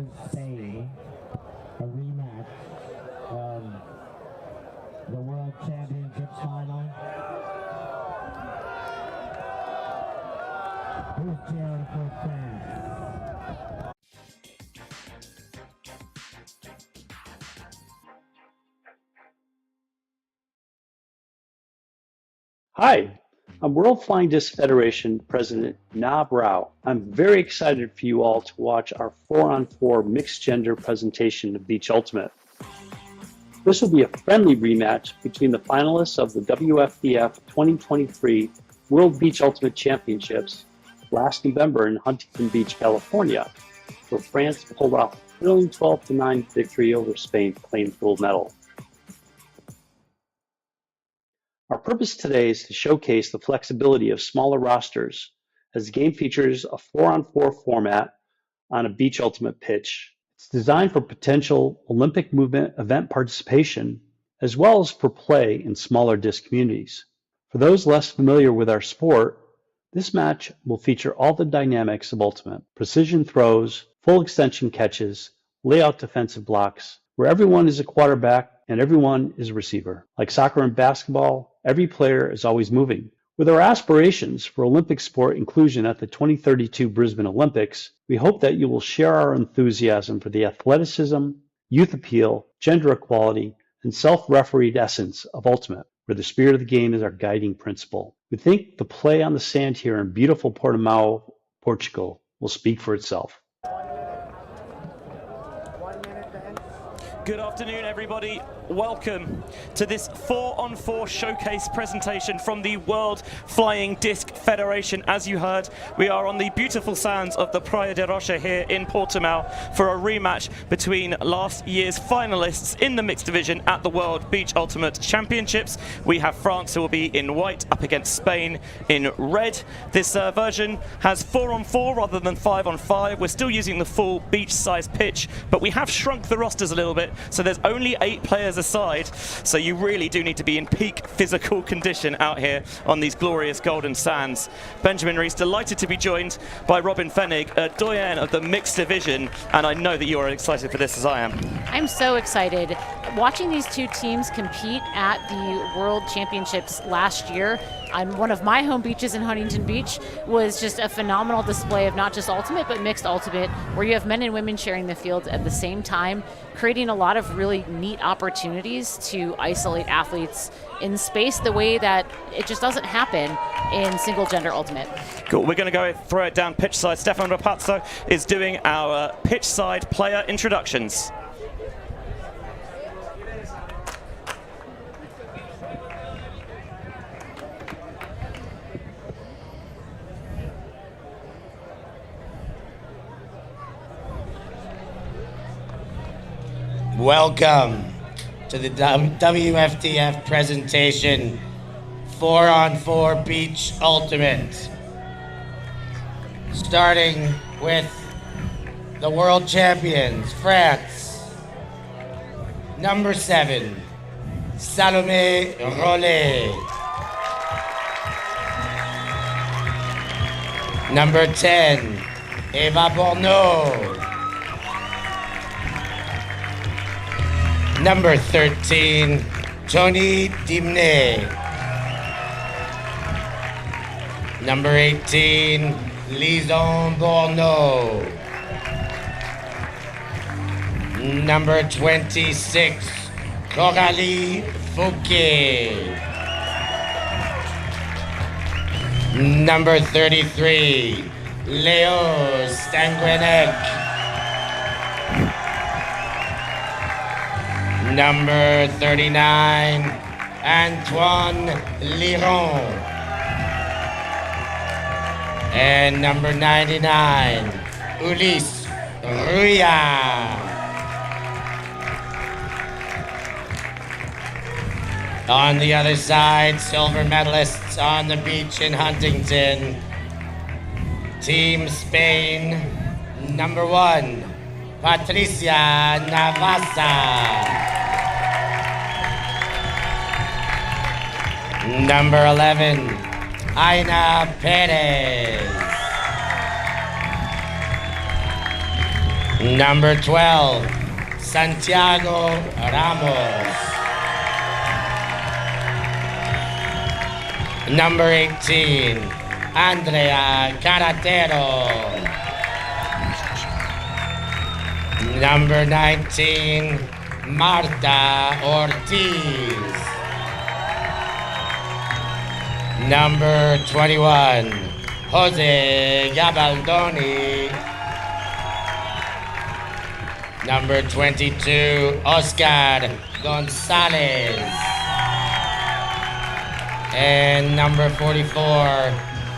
in Spain, a rematch of the World Championships final. Who's cheering for France? Hi, I'm World Flying Disc Federation President Nab Rao. I'm very excited for you all to watch our 4-on-4 mixed gender presentation of Beach Ultimate. This will be a friendly rematch between the finalists of the WFDF 2023 World Beach Ultimate Championships last November in Huntington Beach, California, where France pulled off a thrilling 12-9 victory over Spain to claim gold medal. Our purpose today is to showcase the flexibility of smaller rosters as the game features a 4-on-4 format on a Beach Ultimate pitch. It's designed for potential Olympic movement event participation as well as for play in smaller disc communities. For those less familiar with our sport, this match will feature all the dynamics of Ultimate: precision throws, full extension catches, layout defensive blocks, where everyone is a quarterback and everyone is a receiver. Like soccer and basketball, every player is always moving. With our aspirations for Olympic sport inclusion at the 2032 Brisbane Olympics, we hope that you will share our enthusiasm for the athleticism, youth appeal, gender equality, and self-refereed essence of Ultimate, where the spirit of the game is our guiding principle. We think the play on the sand here in beautiful Portimão, Portugal, will speak for itself. Good afternoon, everybody. Welcome to this 4-on-4 showcase presentation from the World Flying Disc Federation. As you heard, we are on the beautiful sands of the Praia de Rocha here in Portimão for a rematch between last year's finalists in the mixed division at the World Beach Ultimate Championships. We have France, who will be in white, up against Spain in red. This version has 4-on-4 rather than 5-on-5. We're still using the full beach-sized pitch, but we have shrunk the rosters a little bit, so there's only 8 players aside, so you really do need to be in peak physical condition out here on these glorious golden sands. Benjamin Rees, delighted to be joined by Robin Fennig, a doyen of the mixed division, and I know that you are excited for this as I am. I'm so excited. Watching these two teams compete at the World Championships last year on one of my home beaches in Huntington Beach was just a phenomenal display of not just ultimate but mixed ultimate, where you have men and women sharing the field at the same time, creating a lot of really neat opportunities to isolate athletes in space the way that it just doesn't happen in single gender ultimate. Cool, we're going to go throw it down pitch side. Stefan Rapazzo is doing our pitch side player introductions. Welcome to the WFDF presentation, 4-on-4 Beach Ultimate. Starting with the world champions, France. Number 7, Salomé Rollet. Number 10, Eva Bourneau. Number 13, Tony Dimné. Number 18, Lison Bourneau. Number 26, Coralie Fouquet. Number 33, Léo Stanguenec. Number 39, Antoine Liron. And number 99, Ulysse Rouillard. On the other side, silver medalists on the beach in Huntington. Team Spain, number 1, Patricia Navassa. Number 11, Aina Perez. Number 12, Santiago Ramos. Number 18, Andrea Carretero. Number 19, Marta Ortiz. Number 21, Jose Gabaldoni. Number 22, Oscar Gonzalez. And number 44,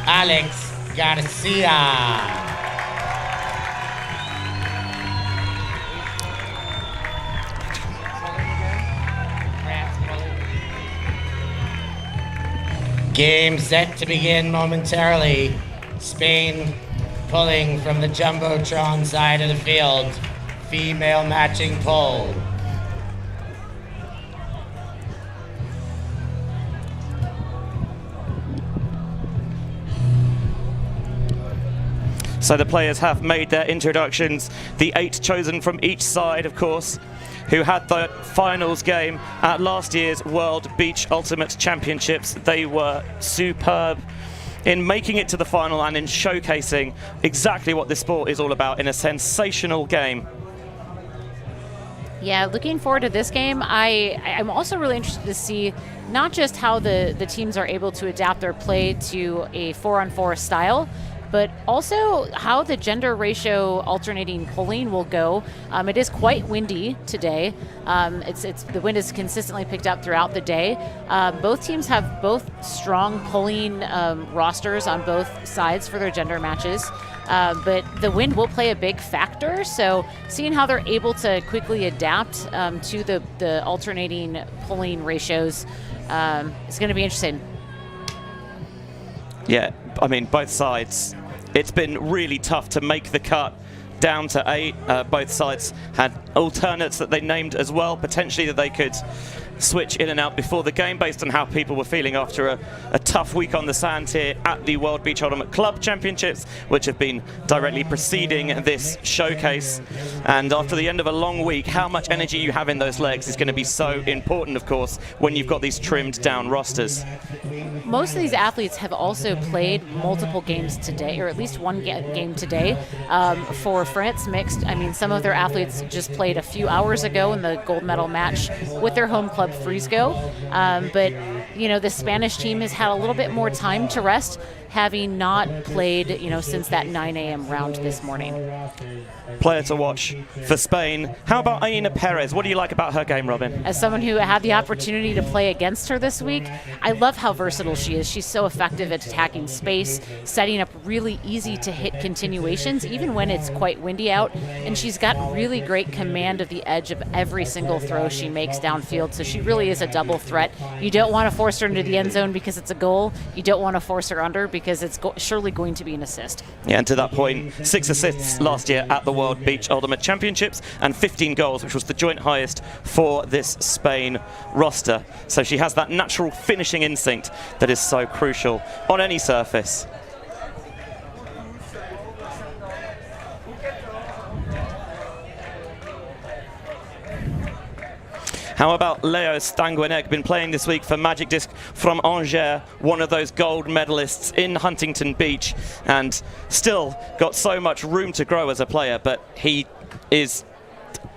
Alex Garcia. Game set to begin momentarily. Spain pulling from the Jumbotron side of the field. Female matching pull. So the players have made their introductions. The 8 chosen from each side, of course, who had the finals game at last year's World Beach Ultimate Championships. They were superb in making it to the final and in showcasing exactly what this sport is all about in a sensational game. Yeah, looking forward to this game. I'm also really interested to see not just how the teams are able to adapt their play to a 4-on-4 style, but also how the gender ratio alternating pulling will go. It is quite windy today. The wind is consistently picked up throughout the day. Both teams have both strong pulling rosters on both sides for their gender matches. But the wind will play a big factor, so seeing how they're able to quickly adapt to the alternating pulling ratios is going to be interesting. Yeah, I mean, both sides, it's been really tough to make the cut down to 8. Both sides had alternates that they named as well, potentially that they could switch in and out before the game based on how people were feeling after a tough week on the sand here at the World Beach Ultimate Club Championships, which have been directly preceding this showcase. And after the end of a long week, how much energy you have in those legs is going to be so important, of course, when you've got these trimmed down rosters. Most of these athletes have also played multiple games today, or at least one game today. For France mixed, I mean, some of their athletes just played a few hours ago in the gold medal match with their home club Frisbee. But, you know, the Spanish team has had a little bit more time to rest, having not played, you know, since that 9 a.m. round this morning. Player to watch for Spain. How about Aina Perez? What do you like about her game, Robin? As someone who had the opportunity to play against her this week, I love how versatile she is. She's so effective at attacking space, setting up really easy to hit continuations, even when it's quite windy out. And she's got really great command of the edge of every single throw she makes downfield. So she really is a double threat. You don't want to force her into the end zone because it's a goal. You don't want to force her under because it's surely going to be an assist. Yeah, and to that point, 6 assists last year at the World Beach Ultimate Championships and 15 goals, which was the joint highest for this Spain roster. So she has that natural finishing instinct that is so crucial on any surface. How about Leo Stanguenec, been playing this week for Magic Disc from Angers, one of those gold medalists in Huntington Beach, and still got so much room to grow as a player, but he is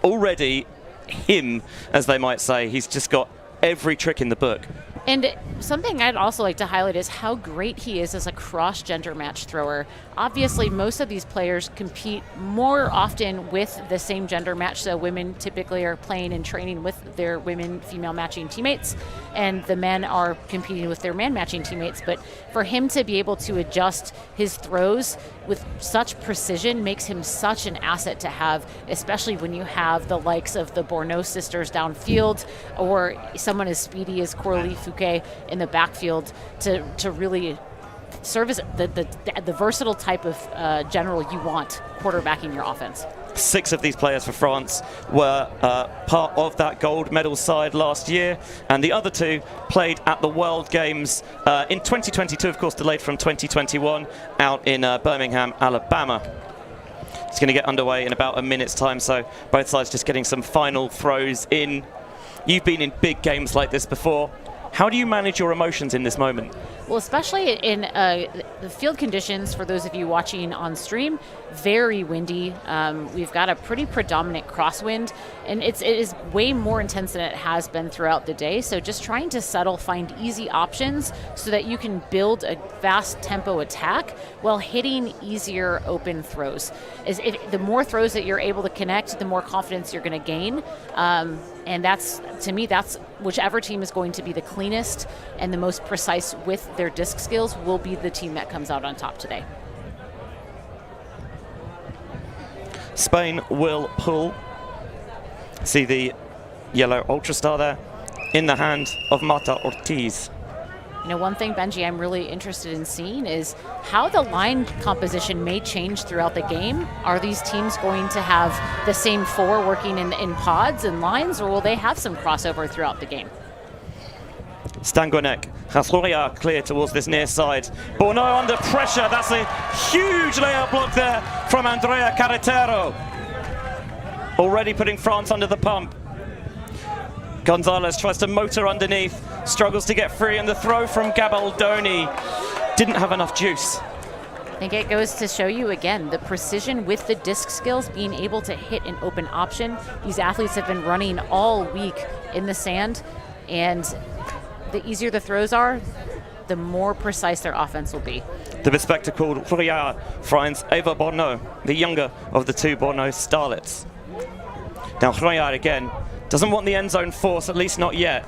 already him, as they might say. He's just got every trick in the book. And something I'd also like to highlight is how great he is as a cross-gender match thrower. Obviously, most of these players compete more often with the same gender match, so women typically are playing and training with their women-female matching teammates, and the men are competing with their man-matching teammates. But for him to be able to adjust his throws with such precision makes him such an asset to have, especially when you have the likes of the Bourneau sisters downfield, or someone as speedy as Coralie Fouquet in the backfield to really serve as the versatile type of general you want quarterbacking your offense. 6 of these players for France were part of that gold medal side last year, and the other 2 played at the World Games in 2022, of course delayed from 2021, out in Birmingham, Alabama. It's going to get underway in about a minute's time, so both sides just getting some final throws in. You've been in big games like this before. How do you manage your emotions in this moment? Well, especially in the field conditions, for those of you watching on stream, very windy. We've got a pretty predominant crosswind, and it is way more intense than it has been throughout the day. So just trying to settle, find easy options so that you can build a fast tempo attack while hitting easier open throws. The more throws that you're able to connect, the more confidence you're going to gain. And that's, to me, that's whichever team is going to be the cleanest and the most precise with their disc skills will be the team that comes out on top today. Spain will pull. See the yellow Ultra Star there in the hand of Marta Ortiz. You know, one thing, Benji, I'm really interested in seeing is how the line composition may change throughout the game. Are these teams going to have the same four working in pods and lines, or will they have some crossover throughout the game? Stanguinek has Roya clear towards this near side. Bourneau under pressure. That's a huge layout block there from Andrea Carretero. Already putting France under the pump. Gonzalez tries to motor underneath, struggles to get free, and the throw from Gabaldoni didn't have enough juice. I think it goes to show you again the precision with the disc skills, being able to hit an open option. These athletes have been running all week in the sand, and the easier the throws are, the more precise their offense will be. The bespectacled Roya finds Eva Bourneau, the younger of the two Bourneau starlets. Now Roya again doesn't want the end zone force, at least not yet.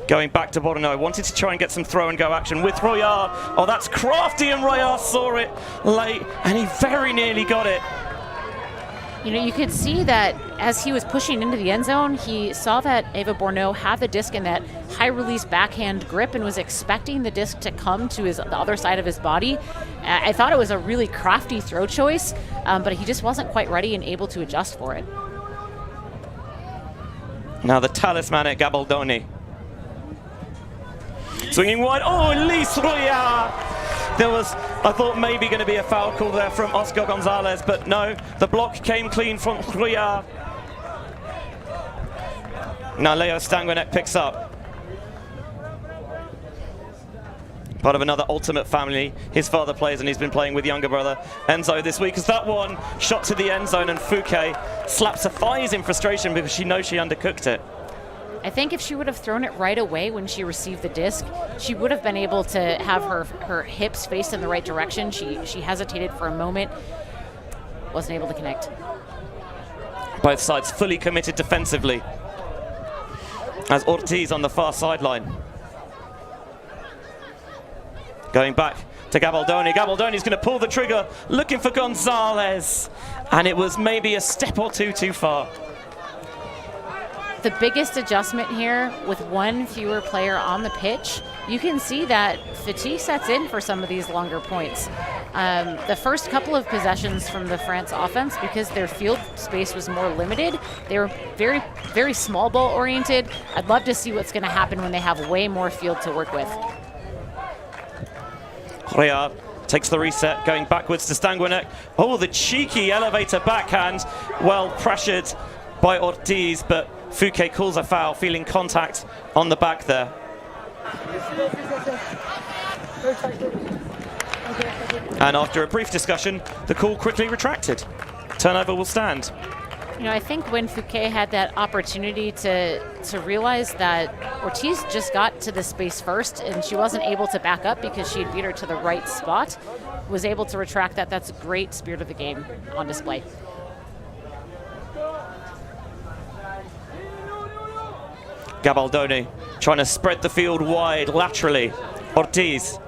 Going back to Bourneau, wanted to try and get some throw and go action with Roya. Oh, that's crafty, and Roya saw it late, and he very nearly got it. You know, you could see that as he was pushing into the end zone, he saw that Eva Bourneau had the disc in that high release backhand grip and was expecting the disc to come to the other side of his body. I thought it was a really crafty throw choice, but he just wasn't quite ready and able to adjust for it. Now the talismanic Gabaldoni. Swinging wide. Oh, Elise Roya! There was, I thought, maybe going to be a foul call there from Oscar Gonzalez, but no, the block came clean from Roya. Now Leo Stanguinek picks up. Part of another ultimate family. His father plays, and he's been playing with younger brother Enzo this week. As that one shot to the end zone, and Fouquet slaps her thighs in frustration because she knows she undercooked it. I think if she would have thrown it right away when she received the disc, she would have been able to have her hips faced in the right direction. She hesitated for a moment, wasn't able to connect. Both sides fully committed defensively, as Ortiz on the far sideline. Going back to Gabaldoni. Gabaldoni's going to pull the trigger, looking for Gonzalez, and it was maybe a step or two too far. The biggest adjustment here with one fewer player on the pitch, you can see that fatigue sets in for some of these longer points. The first couple of possessions from the France offense, because their field space was more limited, they were very, very small ball oriented. I'd love to see what's going to happen when they have way more field to work with. Roya takes the reset, going backwards to Stanguinek. Oh, the cheeky elevator backhand, well pressured by Ortiz, but Fouquet calls a foul, feeling contact on the back there. And after a brief discussion, the call quickly retracted. Turnover will stand. You know, I think when Fouquet had that opportunity to realize that Ortiz just got to the space first and she wasn't able to back up because she had beat her to the right spot, was able to retract that. That's a great spirit of the game on display. Gabaldoni trying to spread the field wide laterally. Ortiz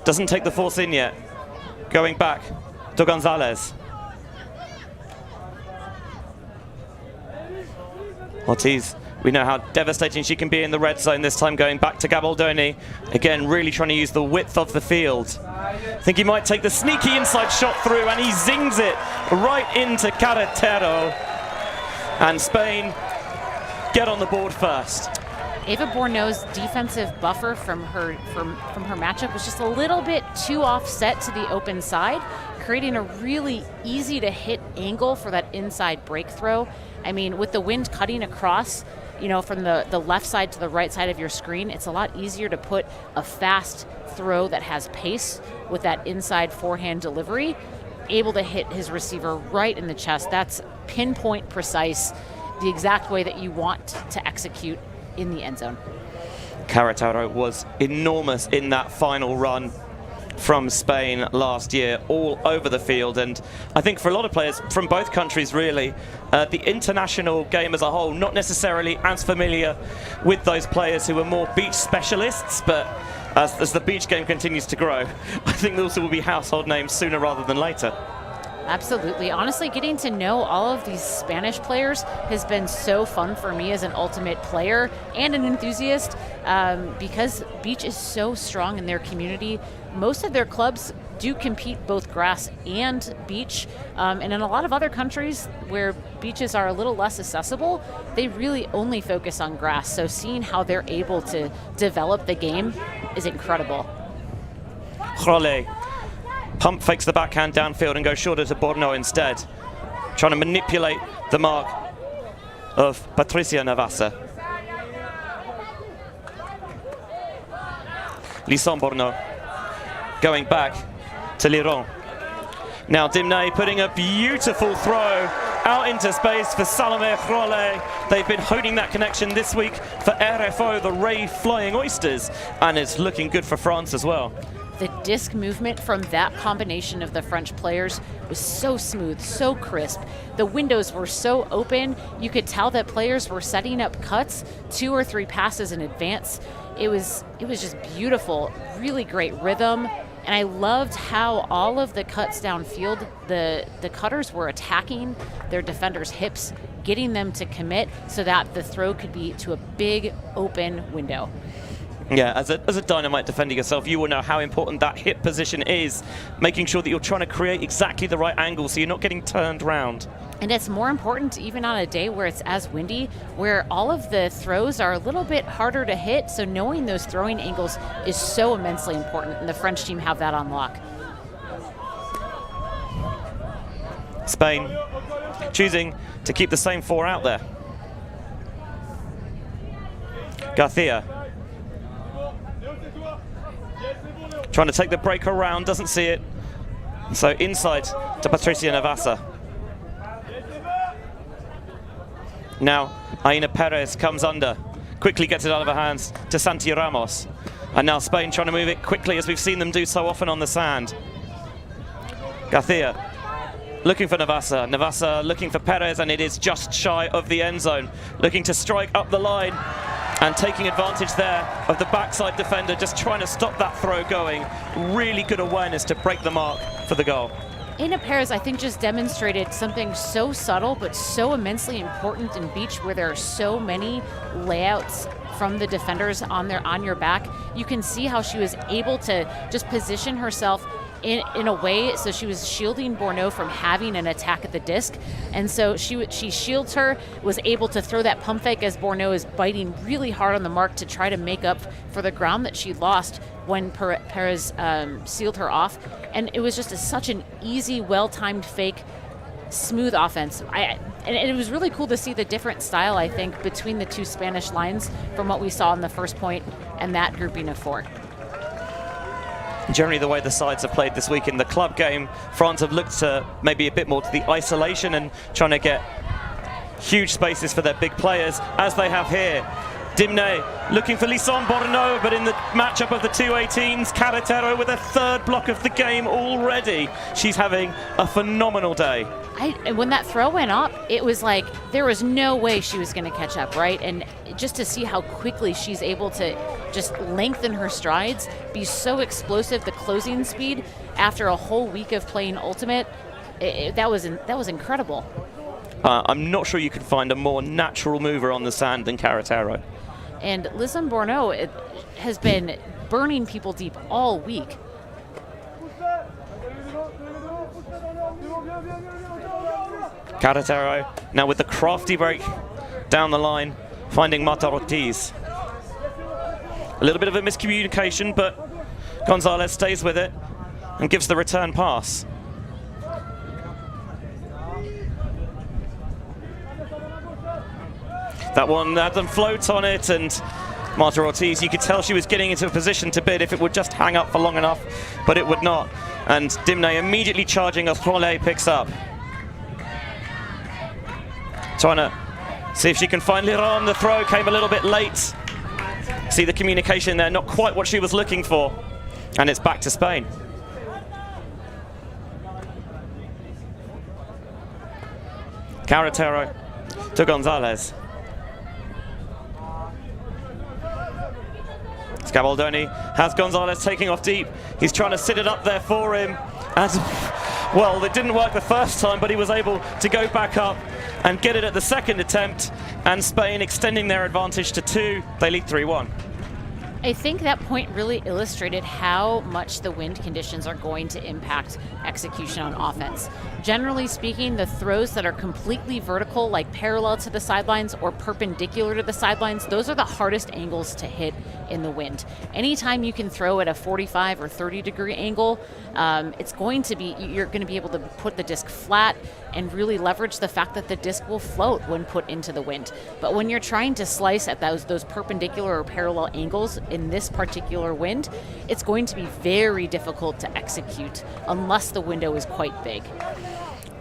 doesn't take the force in yet. Going back to Gonzalez. Ortiz, we know how devastating she can be in the red zone, this time going back to Gabaldoni. Again, really trying to use the width of the field. I think he might take the sneaky inside shot through, and he zings it right into Carretero. And Spain get on the board first. Eva Bourneau's defensive buffer from her matchup was just a little bit too offset to the open side, creating a really easy to hit angle for that inside break throw. I mean, with the wind cutting across, you know, from the left side to the right side of your screen, it's a lot easier to put a fast throw that has pace with that inside forehand delivery, able to hit his receiver right in the chest. That's pinpoint precise, the exact way that you want to execute in the end zone. Carataro was enormous in that final run from Spain last year, all over the field. And I think for a lot of players from both countries, really, the international game as a whole, not necessarily as familiar with those players who are more beach specialists, but as the beach game continues to grow, I think those will be household names sooner rather than later. Absolutely. Honestly, getting to know all of these Spanish players has been so fun for me as an ultimate player and an enthusiast, because beach is so strong in their community. Most of their clubs do compete both grass and beach, and in a lot of other countries where beaches are a little less accessible, they really only focus on grass. So seeing how they're able to develop the game is incredible. Jole pump fakes the backhand downfield and goes shorter to Bourneau instead, trying to manipulate the mark of Patricia Navassa. Lisson Bourneau going back to Liron. Now Dimnay putting a beautiful throw out into space for Salome Jole. They've been holding that connection this week for RFO, the Ray Flying Oysters, and it's looking good for France as well. The disc movement from that combination of the French players was so smooth, so crisp. The windows were so open, you could tell that players were setting up cuts 2 or 3 passes in advance. It was just beautiful, really great rhythm. And I loved how all of the cuts downfield, the cutters were attacking their defenders' hips, getting them to commit so that the throw could be to a big open window. Yeah, as a dynamite defender yourself, you will know how important that hip position is, making sure that you're trying to create exactly the right angle so you're not getting turned round. And it's more important even on a day where it's as windy, where all of the throws are a little bit harder to hit, so knowing those throwing angles is so immensely important, and the French team have that on lock. Spain choosing to keep the same 4 out there. Garcia trying to take the break around, doesn't see it. So inside to Patricia Navassa. Now Aina Perez comes under, quickly gets it out of her hands to Santi Ramos. And now Spain trying to move it quickly, as we've seen them do so often on the sand. Garcia looking for Navassa. Navassa looking for Perez, and it is just shy of the end zone. Looking to strike up the line and taking advantage there of the backside defender, just trying to stop that throw going. Really good awareness to break the mark for the goal. Aina Perez, I think, just demonstrated something so subtle but so immensely important in beach, where there are so many layouts from the defenders on your back. You can see how she was able to just position herself in a way so she was shielding Bourneau from having an attack at the disc, and so she shields her, was able to throw that pump fake as Bourneau is biting really hard on the mark to try to make up for the ground that she lost when Perez sealed her off. And it was just such an easy, well-timed fake, smooth offense. And it was really cool to see the different style, I think, between the 2 Spanish lines from what we saw in the first point and that grouping of 4. Generally, the way the sides have played this week in the club game, France have looked to maybe a bit more to the isolation and trying to get huge spaces for their big players, as they have here. Dimnay looking for Lisson Bourneau, but in the matchup of the 2 18s, Caratero with a 3rd block of the game already. She's having a phenomenal day. When that throw went up, it was like there was no way she was going to catch up, right? And just to see how quickly she's able to just lengthen her strides, be so explosive, the closing speed after a whole week of playing Ultimate, that was incredible. I'm not sure you could find a more natural mover on the sand than Caratero. And Lisson Bourneau has been burning people deep all week. Caratero now with the crafty break down the line, finding Marta Ortiz. A little bit of a miscommunication, but Gonzalez stays with it and gives the return pass. That one had them float on it, and Marta Ortiz, you could tell she was getting into a position to bid if it would just hang up for long enough, but it would not. And Dimne immediately charging as Rollet picks up. Trying to see if she can find Liron. The throw came a little bit late. See the communication there, not quite what she was looking for. And it's back to Spain. Carretero to Gonzalez. Scabaldoni has Gonzalez taking off deep. He's trying to sit it up there for him. And, well, it didn't work the first time, but he was able to go back up and get it at the second attempt. And Spain extending their advantage to 2. They lead 3-1. I think that point really illustrated how much the wind conditions are going to impact execution on offense. Generally speaking, the throws that are completely vertical, like parallel to the sidelines or perpendicular to the sidelines, those are the hardest angles to hit in the wind. Anytime you can throw at a 45 or 30 degree angle, it's going to be, you're going to be able to put the disc flat and really leverage the fact that the disc will float when put into the wind. But when you're trying to slice at those perpendicular or parallel angles in this particular wind, it's going to be very difficult to execute unless the window is quite big.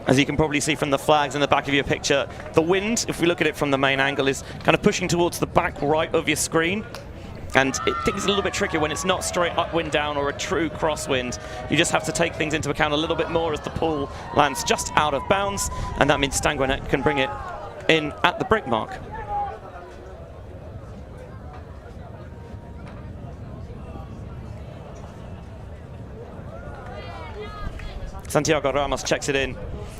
As you can probably see from the flags in the back of your picture, the wind, if we look at it from the main angle, is kind of pushing towards the back right of your screen. And it things a little bit trickier when it's not straight upwind down or a true crosswind. You just have to take things into account a little bit more as the pull lands just out of bounds, and that means Stanguinet can bring it in at the brick mark. Santiago Ramos checks it in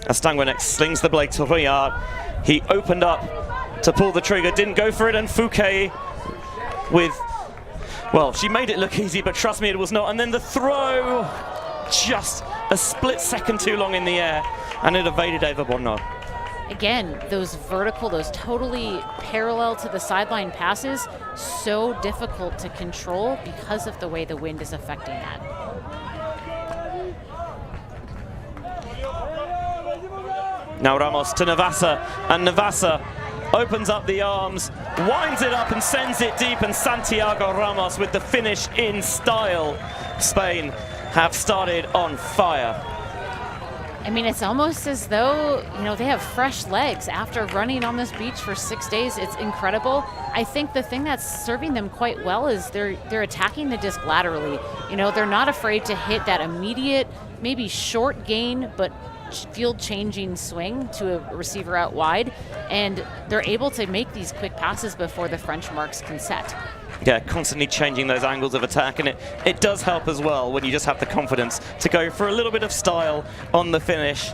as Stanguinet slings the blade to Royard. He opened up to pull the trigger, didn't go for it, and Fouquet with, well, she made it look easy, but trust me, it was not. And then the throw, just a split second too long in the air, and it evaded Eva Bornau. Again, those vertical, those totally parallel to the sideline passes, so difficult to control because of the way the wind is affecting that. Now Ramos to Navassa, and Navassa opens up the arms, winds it up and sends it deep, and Santiago Ramos with the finish in style. Spain have started on fire. I mean, it's almost as though, you know, they have fresh legs after running on this beach for 6 days. It's incredible. I think the thing that's serving them quite well is they're attacking the disc laterally. You know, they're not afraid to hit that immediate, maybe short gain, but field-changing swing to a receiver out wide, and they're able to make these quick passes before the French marks can set. Yeah, constantly changing those angles of attack, and it does help as well when you just have the confidence to go for a little bit of style on the finish.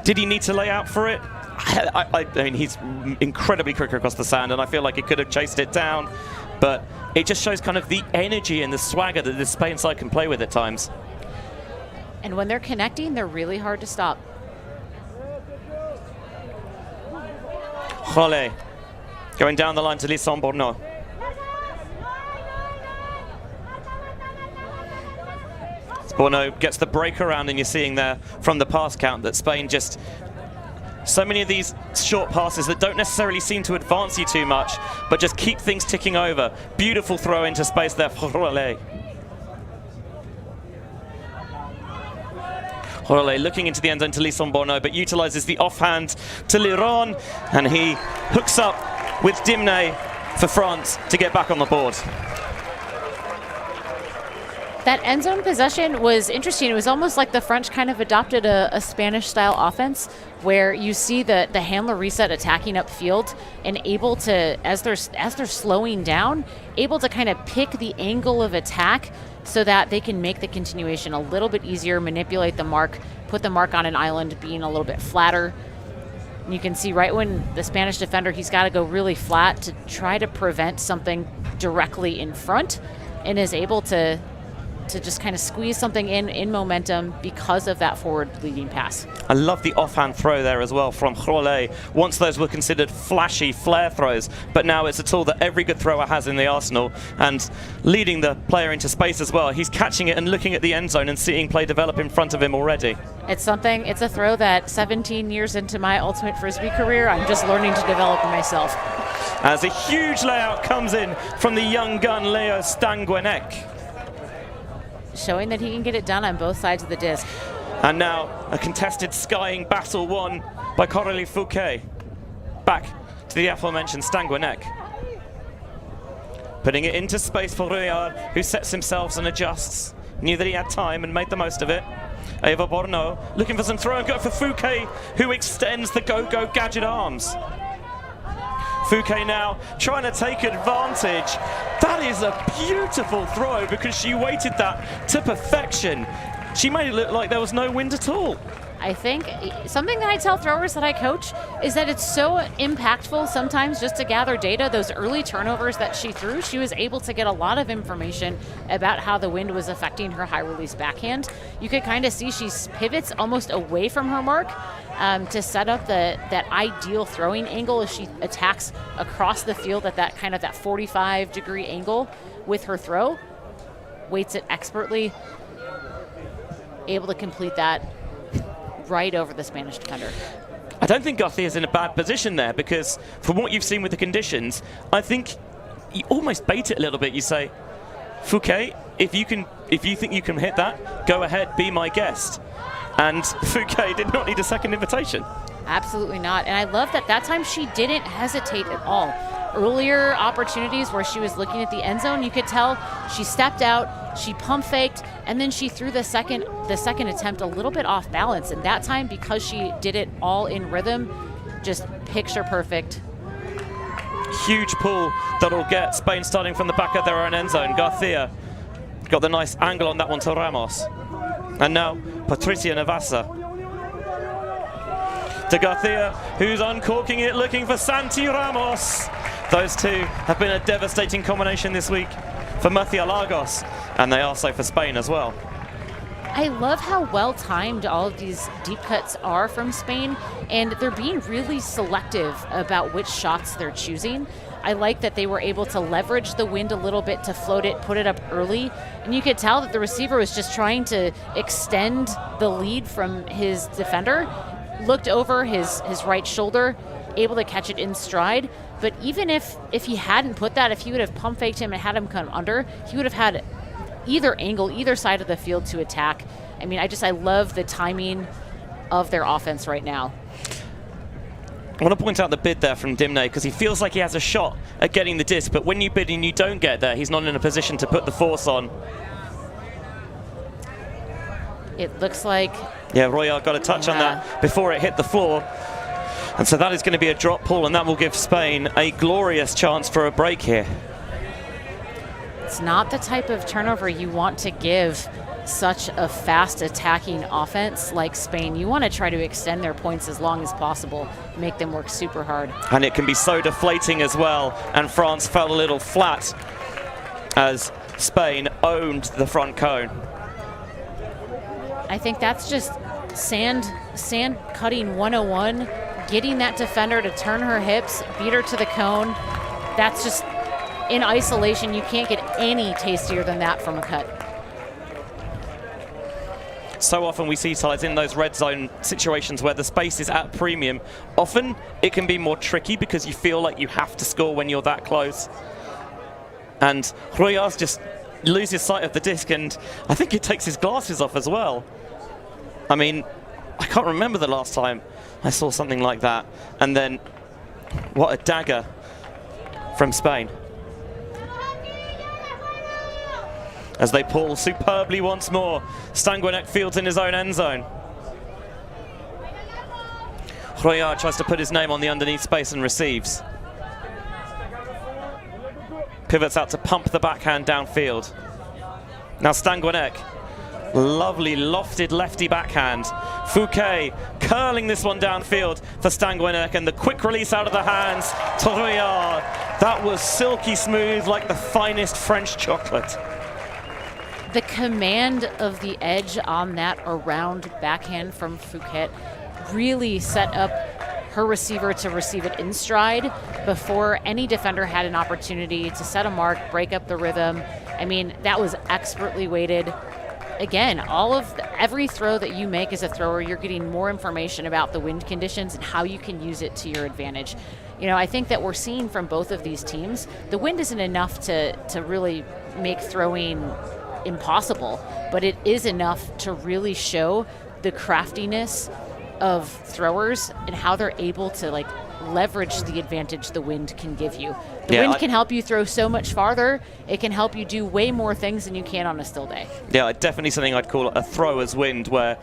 Did he need to lay out for it? I mean, he's incredibly quick across the sand, and I feel like he could have chased it down, but it just shows kind of the energy and the swagger that the Spain side can play with at times. And when they're connecting, they're really hard to stop. Rollet going down the line to Lisson Bornau. Bornau gets the break around, and you're seeing there from the pass count that Spain just, so many of these short passes that don't necessarily seem to advance you too much, but just keep things ticking over. Beautiful throw into space there for Rollet. Rollet looking into the end zone to Lisson Bornau, but utilizes the offhand to Liron, and he hooks up with Dimne for France to get back on the board. That end zone possession was interesting. It was almost like the French kind of adopted a Spanish-style offense where you see the handler reset attacking upfield and able to, as they're slowing down, able to kind of pick the angle of attack so that they can make the continuation a little bit easier, manipulate the mark, put the mark on an island being a little bit flatter. And you can see right when the Spanish defender, he's got to go really flat to try to prevent something directly in front, and is able to to just kind of squeeze something in momentum because of that forward leading pass. I love the offhand throw there as well from Rollet. Once those were considered flashy flare throws, but now it's a tool that every good thrower has in the arsenal, and leading the player into space as well. He's catching it and looking at the end zone and seeing play develop in front of him already. It's a throw that 17 years into my ultimate Frisbee career, I'm just learning to develop myself. As a huge layout comes in from the young gun Leo Stanguenec. Showing that he can get it done on both sides of the disc. And now a contested skying battle won by Coralie Fouquet. Back to the aforementioned Stanguenec. Putting it into space for Rouillard, who sets himself and adjusts. Knew that he had time and made the most of it. Eva Borneau looking for some throw and go for Fouquet, who extends the go-go gadget arms. Fouquet now trying to take advantage. That is a beautiful throw because she weighted that to perfection. She made it look like there was no wind at all. I think something that I tell throwers that I coach is that it's so impactful sometimes just to gather data. Those early turnovers that she threw, she was able to get a lot of information about how the wind was affecting her high release backhand. You could kind of see she pivots almost away from her mark to set up that ideal throwing angle as she attacks across the field at that kind of that 45-degree angle with her throw. Weights it expertly, able to complete that right over the Spanish defender. I don't think Garcia's in a bad position there, because from what you've seen with the conditions, I think you almost bait it a little bit. You say, Fouquet, if you think you can hit that, go ahead, be my guest. And Fouquet did not need a second invitation. Absolutely not. And I love that time she didn't hesitate at all. Earlier opportunities where she was looking at the end zone, you could tell she stepped out, she pump faked, and then she threw the second attempt a little bit off balance. And that time, because she did it all in rhythm, just picture perfect. Huge pull that'll get Spain starting from the back of their own end zone. Garcia got the nice angle on that one to Ramos. And now Patricia Navassa to Garcia, who's uncorking it, looking for Santi Ramos. Those two have been a devastating combination this week for Murciélagos, and they are so for Spain as well. I love how well timed all of these deep cuts are from Spain, and they're being really selective about which shots they're choosing. I like that they were able to leverage the wind a little bit to float it, put it up early, and you could tell that the receiver was just trying to extend the lead from his defender, looked over his right shoulder, able to catch it in stride. But even if he hadn't put that, if he would have pump faked him and had him come under, he would have had either angle, either side of the field to attack. I mean, I love the timing of their offense right now. I want to point out the bid there from Dimne, because he feels like he has a shot at getting the disc, but when you bid and you don't get there, he's not in a position to put the force on. It looks like... Yeah, Royale got a touch on that before it hit the floor. And so that is going to be a drop pull, and that will give Spain a glorious chance for a break here. It's not the type of turnover you want to give such a fast attacking offense like Spain. You want to try to extend their points as long as possible, make them work super hard. And it can be so deflating as well, and France fell a little flat as Spain owned the front cone. I think that's just sand cutting 101, getting that defender to turn her hips, beat her to the cone. That's just, in isolation, you can't get any tastier than that from a cut. So often we see sides in those red zone situations where the space is at premium. Often it can be more tricky because you feel like you have to score when you're that close. And Royaz just loses sight of the disc, and I think it takes his glasses off as well. I mean, I can't remember the last time I saw something like that. And then, what a dagger from Spain. As they pull superbly once more, Stanguenec fields in his own end zone. Royard tries to put his name on the underneath space and receives. Pivots out to pump the backhand downfield. Now Stanguenec, lovely lofted lefty backhand. Fouquet curling this one downfield for Stanguenec, and the quick release out of the hands to Royard. That was silky smooth like the finest French chocolate. the command of the edge on that around backhand from Phuket really set up her receiver to receive it in stride before any defender had an opportunity to set a mark, break up the rhythm. I mean, that was expertly weighted. Again, every throw that you make as a thrower, you're getting more information about the wind conditions and how you can use it to your advantage. You know, I think that we're seeing from both of these teams, the wind isn't enough to really make throwing impossible, but it is enough to really show the craftiness of throwers and how they're able to like leverage the advantage the wind can give you. The wind can help you throw so much farther. It can help you do way more things than you can on a still day. Yeah, definitely something I'd call a thrower's wind, where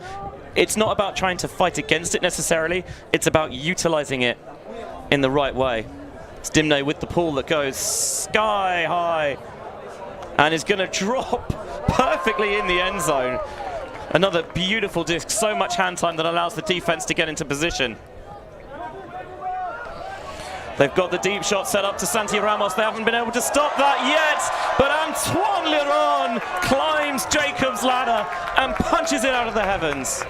it's not about trying to fight against it necessarily. It's about utilizing it in the right way. It's Dimne with the pull that goes sky high and is going to drop perfectly in the end zone. Another beautiful disc, so much hand time that allows the defense to get into position. They've got the deep shot set up to Santi Ramos. They haven't been able to stop that yet, but Antoine Liron climbs Jacob's ladder and punches it out of the heavens.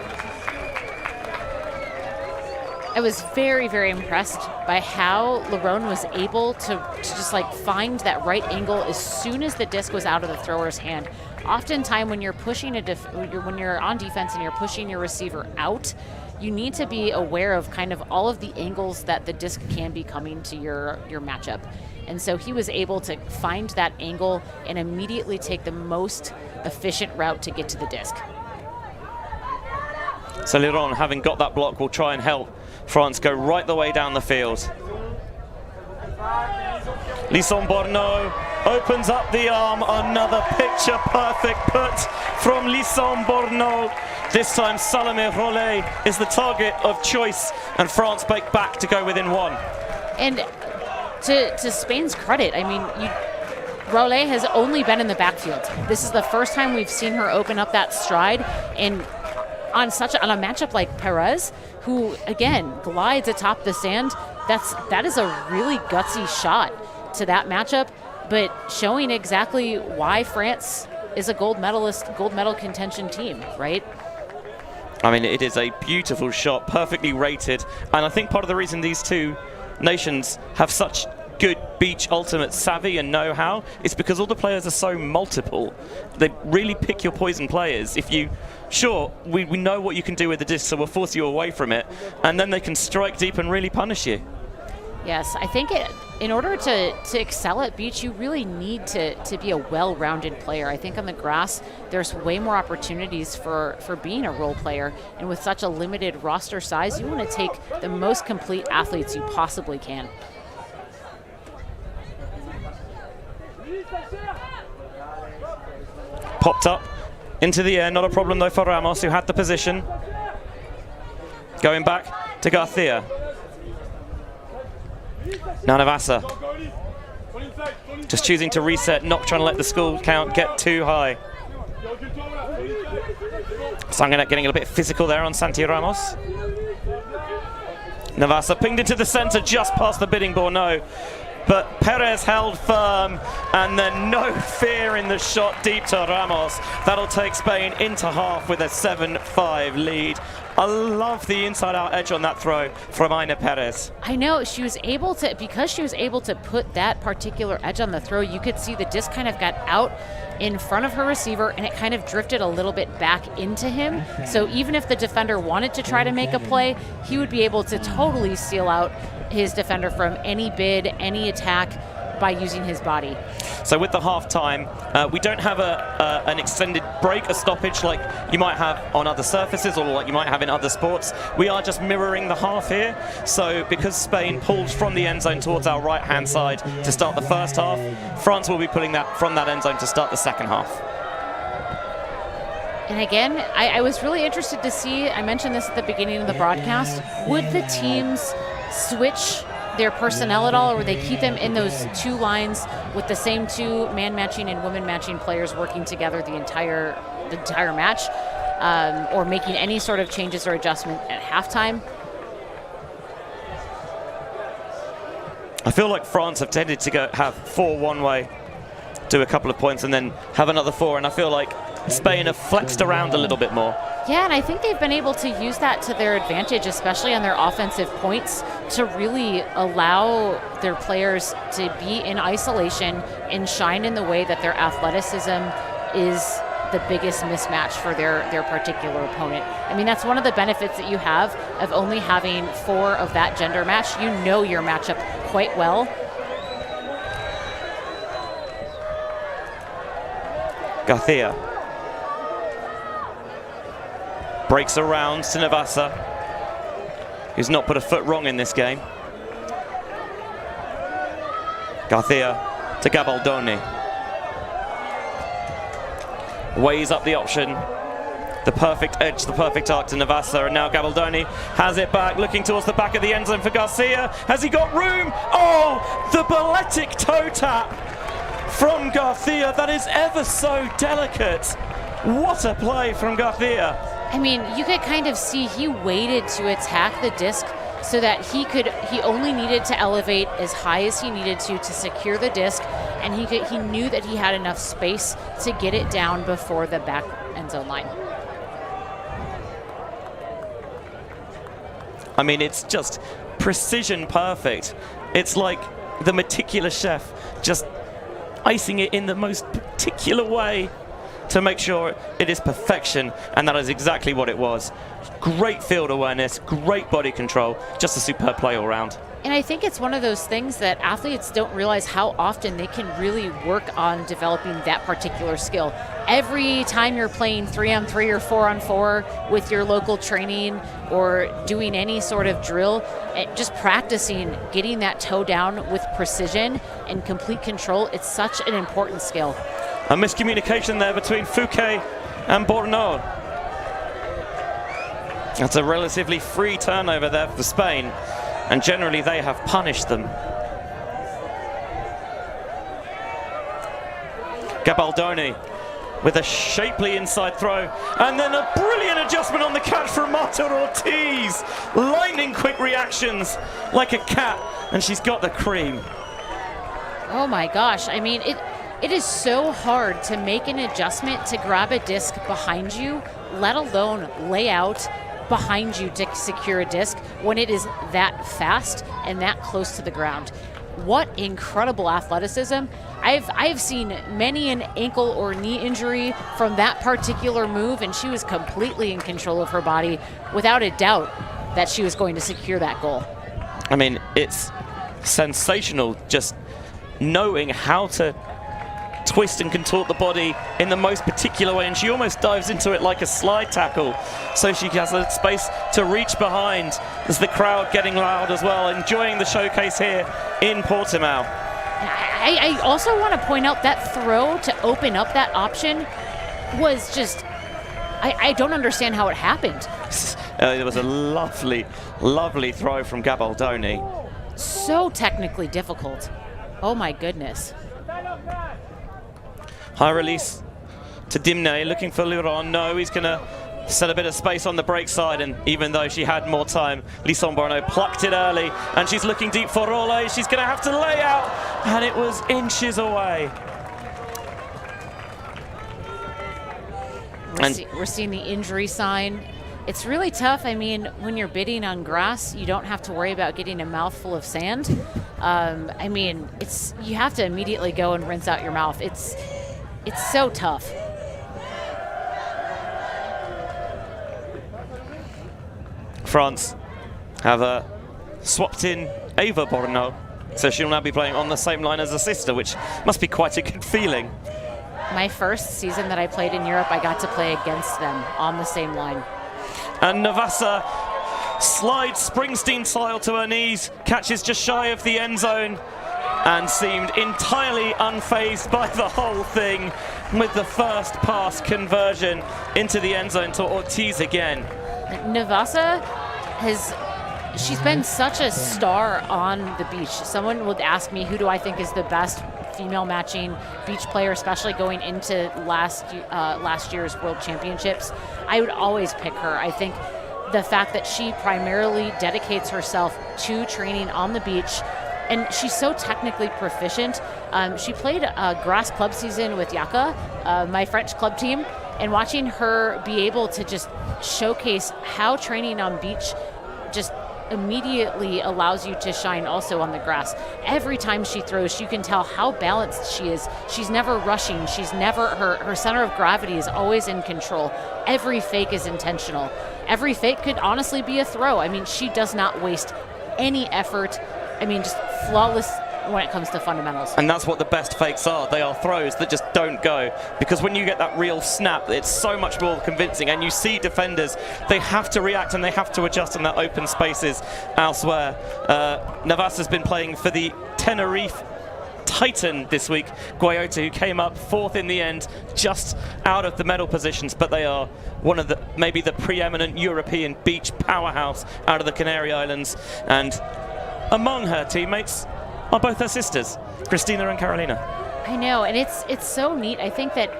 I was very, very impressed by how Liron was able to just like find that right angle as soon as the disc was out of the thrower's hand. Oftentimes when you're pushing when you're on defense and you're pushing your receiver out, you need to be aware of kind of all of the angles that the disc can be coming to your matchup. And so he was able to find that angle and immediately take the most efficient route to get to the disc. So Liron, having got that block, will try and help France go right the way down the field. Lisson Borneau opens up the arm. Another picture-perfect put from Lisson Borneau. This time Salomé Rollet is the target of choice, and France back to go within one. And to Spain's credit, I mean, Rollet has only been in the backfield. This is the first time we've seen her open up that stride, and on a matchup like Perez, who again glides atop the sand, that is a really gutsy shot to that matchup, but showing exactly why France is a gold medal contention team, right? I mean, it is a beautiful shot, perfectly rated, and I think part of the reason these two nations have such good beach ultimate savvy and know-how is because all the players are so multiple. They really pick your poison players. We know what you can do with the disc, so we'll force you away from it, and then they can strike deep and really punish you. Yes, I think in order to excel at beach, you really need to be a well-rounded player. I think on the grass, there's way more opportunities for being a role player. And with such a limited roster size, you want to take the most complete athletes you possibly can. Popped up into the air, not a problem though for Ramos, who had the position. Going back to Garcia. Now Navassa, just choosing to reset, not trying to let the school count get too high. Sanganek getting a bit physical there on Santi Ramos. Navassa pinged into the center just past the bidding Borneau, but Perez held firm, and then no fear in the shot deep to Ramos. That'll take Spain into half with a 7-5 lead. I love the inside-out edge on that throw from Aina Perez. I know, because she was able to put that particular edge on the throw, you could see the disc kind of got out in front of her receiver, and it kind of drifted a little bit back into him. So even if the defender wanted to try to make a play, he would be able to totally seal out his defender from any bid, any attack, by using his body. So with the halftime, we don't have an extended break, a stoppage like you might have on other surfaces or like you might have in other sports. We are just mirroring the half here. So because Spain pulled from the end zone towards our right-hand side to start the first half, France will be pulling that from that end zone to start the second half. And again, I was really interested to see, I mentioned this at the beginning of the broadcast, would the teams switch their personnel at all, or would they keep them in those two lines with the same two man matching and women matching players working together the entire match, or making any sort of changes or adjustment at halftime? I feel like France have tended to have 4 one way, do a couple of points, and then have another 4, and I feel like Spain have flexed around a little bit more. Yeah, and I think they've been able to use that to their advantage, especially on their offensive points, to really allow their players to be in isolation and shine in the way that their athleticism is the biggest mismatch for their particular opponent. I mean, that's one of the benefits that you have of only having 4 of that gender match. You know your matchup quite well. Garcia breaks around to Navassa, who's not put a foot wrong in this game. Garcia to Gabaldoni. Weighs up the option. The perfect edge, the perfect arc to Navassa, and now Gabaldoni has it back, looking towards the back of the end zone for Garcia. Has he got room? Oh, the balletic toe tap from Garcia. That is ever so delicate. What a play from Garcia. I mean, you could kind of see he waited to attack the disc so that he only needed to elevate as high as he needed to secure the disc, and he knew that he had enough space to get it down before the back end zone line. I mean, it's just precision perfect. It's like the meticulous chef just icing it in the most particular way to make sure it is perfection, and that is exactly what it was. Great field awareness, great body control, just a superb play all round. And I think it's one of those things that athletes don't realize how often they can really work on developing that particular skill. Every time you're playing 3-on-3 or 4-on-4 with your local training or doing any sort of drill, just practicing getting that toe down with precision and complete control, it's such an important skill. A miscommunication there between Fouquet and Borno. That's a relatively free turnover there for Spain, and generally they have punished them. Gabaldoni with a shapely inside throw, and then a brilliant adjustment on the catch from Marta Ortiz. Lightning quick reactions like a cat, and she's got the cream. Oh my gosh, I mean, it is so hard to make an adjustment to grab a disc behind you, let alone lay out behind you to secure a disc when it is that fast and that close to the ground. What incredible athleticism. I've seen many an ankle or knee injury from that particular move, and she was completely in control of her body, without a doubt that she was going to secure that goal. I mean, it's sensational just knowing how to twist and contort the body in the most particular way, and she almost dives into it like a slide tackle, so she has the space to reach behind. As the crowd getting loud as well, enjoying the showcase here in Portimão. I also want to point out that throw to open up that option was just, I don't understand how it happened. It was a lovely, lovely throw from Gabaldoni. So technically difficult. Oh my goodness. High release to Dimne, looking for Luron. No, he's going to set a bit of space on the break side, and even though she had more time, Lisson Borno plucked it early, and she's looking deep for Role. She's going to have to lay out, and it was inches away. We're seeing the injury sign. It's really tough. I mean, when you're bidding on grass, you don't have to worry about getting a mouthful of sand. I mean, you have to immediately go and rinse out your mouth. It's so tough. France have swapped in Eva Borno, so she'll now be playing on the same line as her sister, which must be quite a good feeling. My first season that I played in Europe, I got to play against them on the same line. And Navassa slides Springsteen style to her knees, catches just shy of the end zone, and seemed entirely unfazed by the whole thing with the first pass conversion into the end zone to Ortiz again. Navassa she's been such a star on the beach. Someone would ask me, who do I think is the best female matching beach player, especially going into last year's World Championships? I would always pick her. I think the fact that she primarily dedicates herself to training on the beach, and she's so technically proficient. She played a grass club season with Yaka, my French club team, and watching her be able to just showcase how training on beach just immediately allows you to shine also on the grass. Every time she throws, you can tell how balanced she is. She's never rushing. She's never, her center of gravity is always in control. Every fake is intentional. Every fake could honestly be a throw. I mean, she does not waste any effort. I mean, just flawless when it comes to fundamentals. And that's what the best fakes are. They are throws that just don't go, because when you get that real snap, it's so much more convincing, and you see defenders, they have to react and they have to adjust in that open spaces elsewhere. Navassa's been playing for the Tenerife Titan this week, Guayota, who came up 4th in the end, just out of the medal positions, but they are one of the, maybe the preeminent European beach powerhouse out of the Canary Islands, and among her teammates are both her sisters, Christina and Carolina. I know, and it's so neat. I think that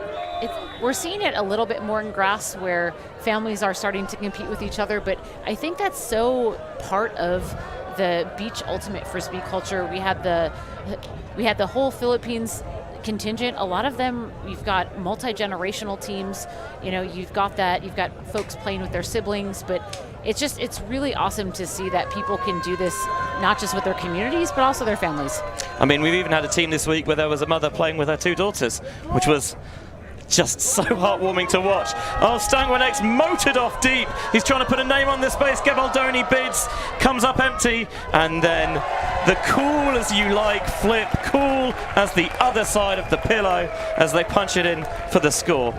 we're seeing it a little bit more in grass where families are starting to compete with each other, but I think that's so part of the beach ultimate Frisbee culture. We had the whole Philippines contingent. A lot of them, you've got multi-generational teams. You know, you've got folks playing with their siblings, but it's really awesome to see that people can do this not just with their communities, but also their families. I mean, we've even had a team this week where there was a mother playing with her 2 daughters, which was just so heartwarming to watch. Oh, Stanguenek's motored off deep. He's trying to put a name on the space. Gebaldoni bids, comes up empty, and then the cool as you like flip, cool as the other side of the pillow as they punch it in for the score.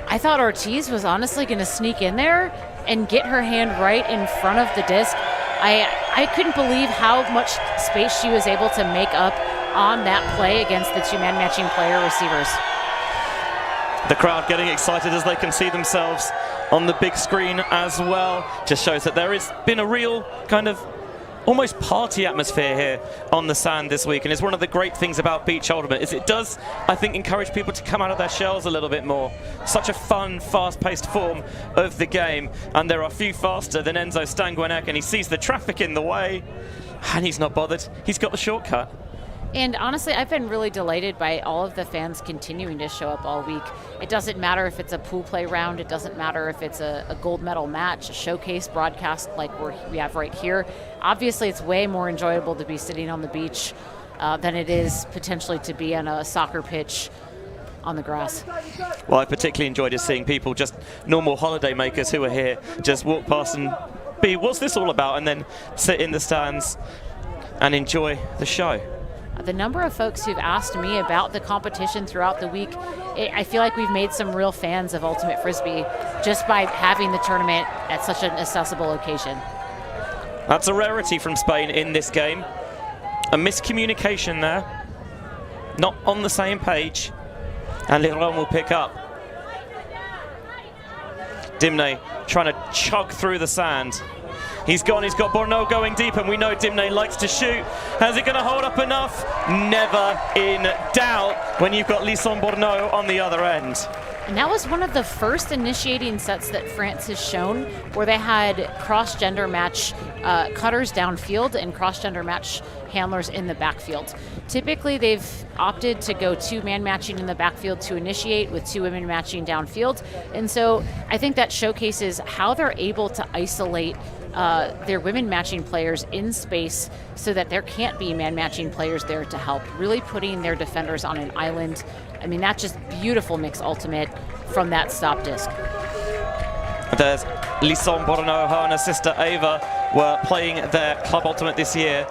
I thought Ortiz was honestly going to sneak in there and get her hand right in front of the disc. I couldn't believe how much space she was able to make up on that play against the 2-man matching player receivers. The crowd getting excited as they can see themselves on the big screen as well. Just shows that there has been a real kind of almost party atmosphere here on the sand this week, and it's one of the great things about Beach Ultimate is it does, I think, encourage people to come out of their shells a little bit more. Such a fun, fast-paced form of the game, and there are few faster than Enzo Stanguenek, and he sees the traffic in the way, and he's not bothered. He's got the shortcut. And honestly, I've been really delighted by all of the fans continuing to show up all week. It doesn't matter if it's a pool play round. It doesn't matter if it's a gold medal match, a showcase broadcast like we have right here. Obviously, it's way more enjoyable to be sitting on the beach than it is potentially to be on a soccer pitch on the grass. Well, I particularly enjoyed seeing people, just normal holiday makers who are here, just walk past and be, what's this all about? And then sit in the stands and enjoy the show. The number of folks who've asked me about the competition throughout the week, I feel like we've made some real fans of Ultimate Frisbee just by having the tournament at such an accessible location. That's a rarity from Spain in this game. A miscommunication there. Not on the same page. And Liron will pick up. Dimne trying to chug through the sand. He's gone, he's got Borneau going deep, and we know Dimne likes to shoot. How's he going to hold up enough? Never in doubt when you've got Lisson Borneau on the other end. And that was one of the first initiating sets that France has shown where they had cross-gender match cutters downfield and cross-gender match handlers in the backfield. Typically, they've opted to go 2-man matching in the backfield to initiate with 2 women matching downfield. And so I think that showcases how they're able to isolate their women matching players in space so that there can't be man matching players there to help, really putting their defenders on an island. I mean, that's just beautiful mix ultimate from that stop disc. There's Lisson Borneau, her and her sister Ava were playing their club ultimate this year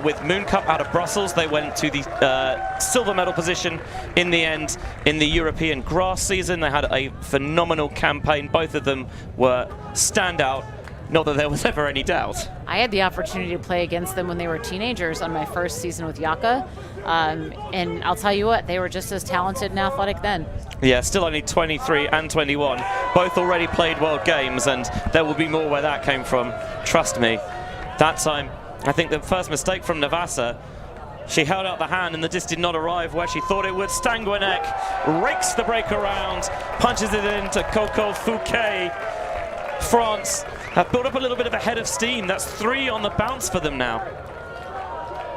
with Moon Cup out of Brussels. They went to the silver medal position in the end in the European grass season. They had a phenomenal campaign. Both of them were standout. Not that there was ever any doubt. I had the opportunity to play against them when they were teenagers on my first season with Yaka. And I'll tell you what, they were just as talented and athletic then. Yeah, still only 23 and 21. Both already played World Games, and there will be more where that came from. Trust me. That time, I think the first mistake from Navassa, she held out the hand and the disc did not arrive where she thought it would. Stanguenek rakes the break around, punches it into Coco Fouquet. France have built up a little bit of a head of steam. That's 3 on the bounce for them now.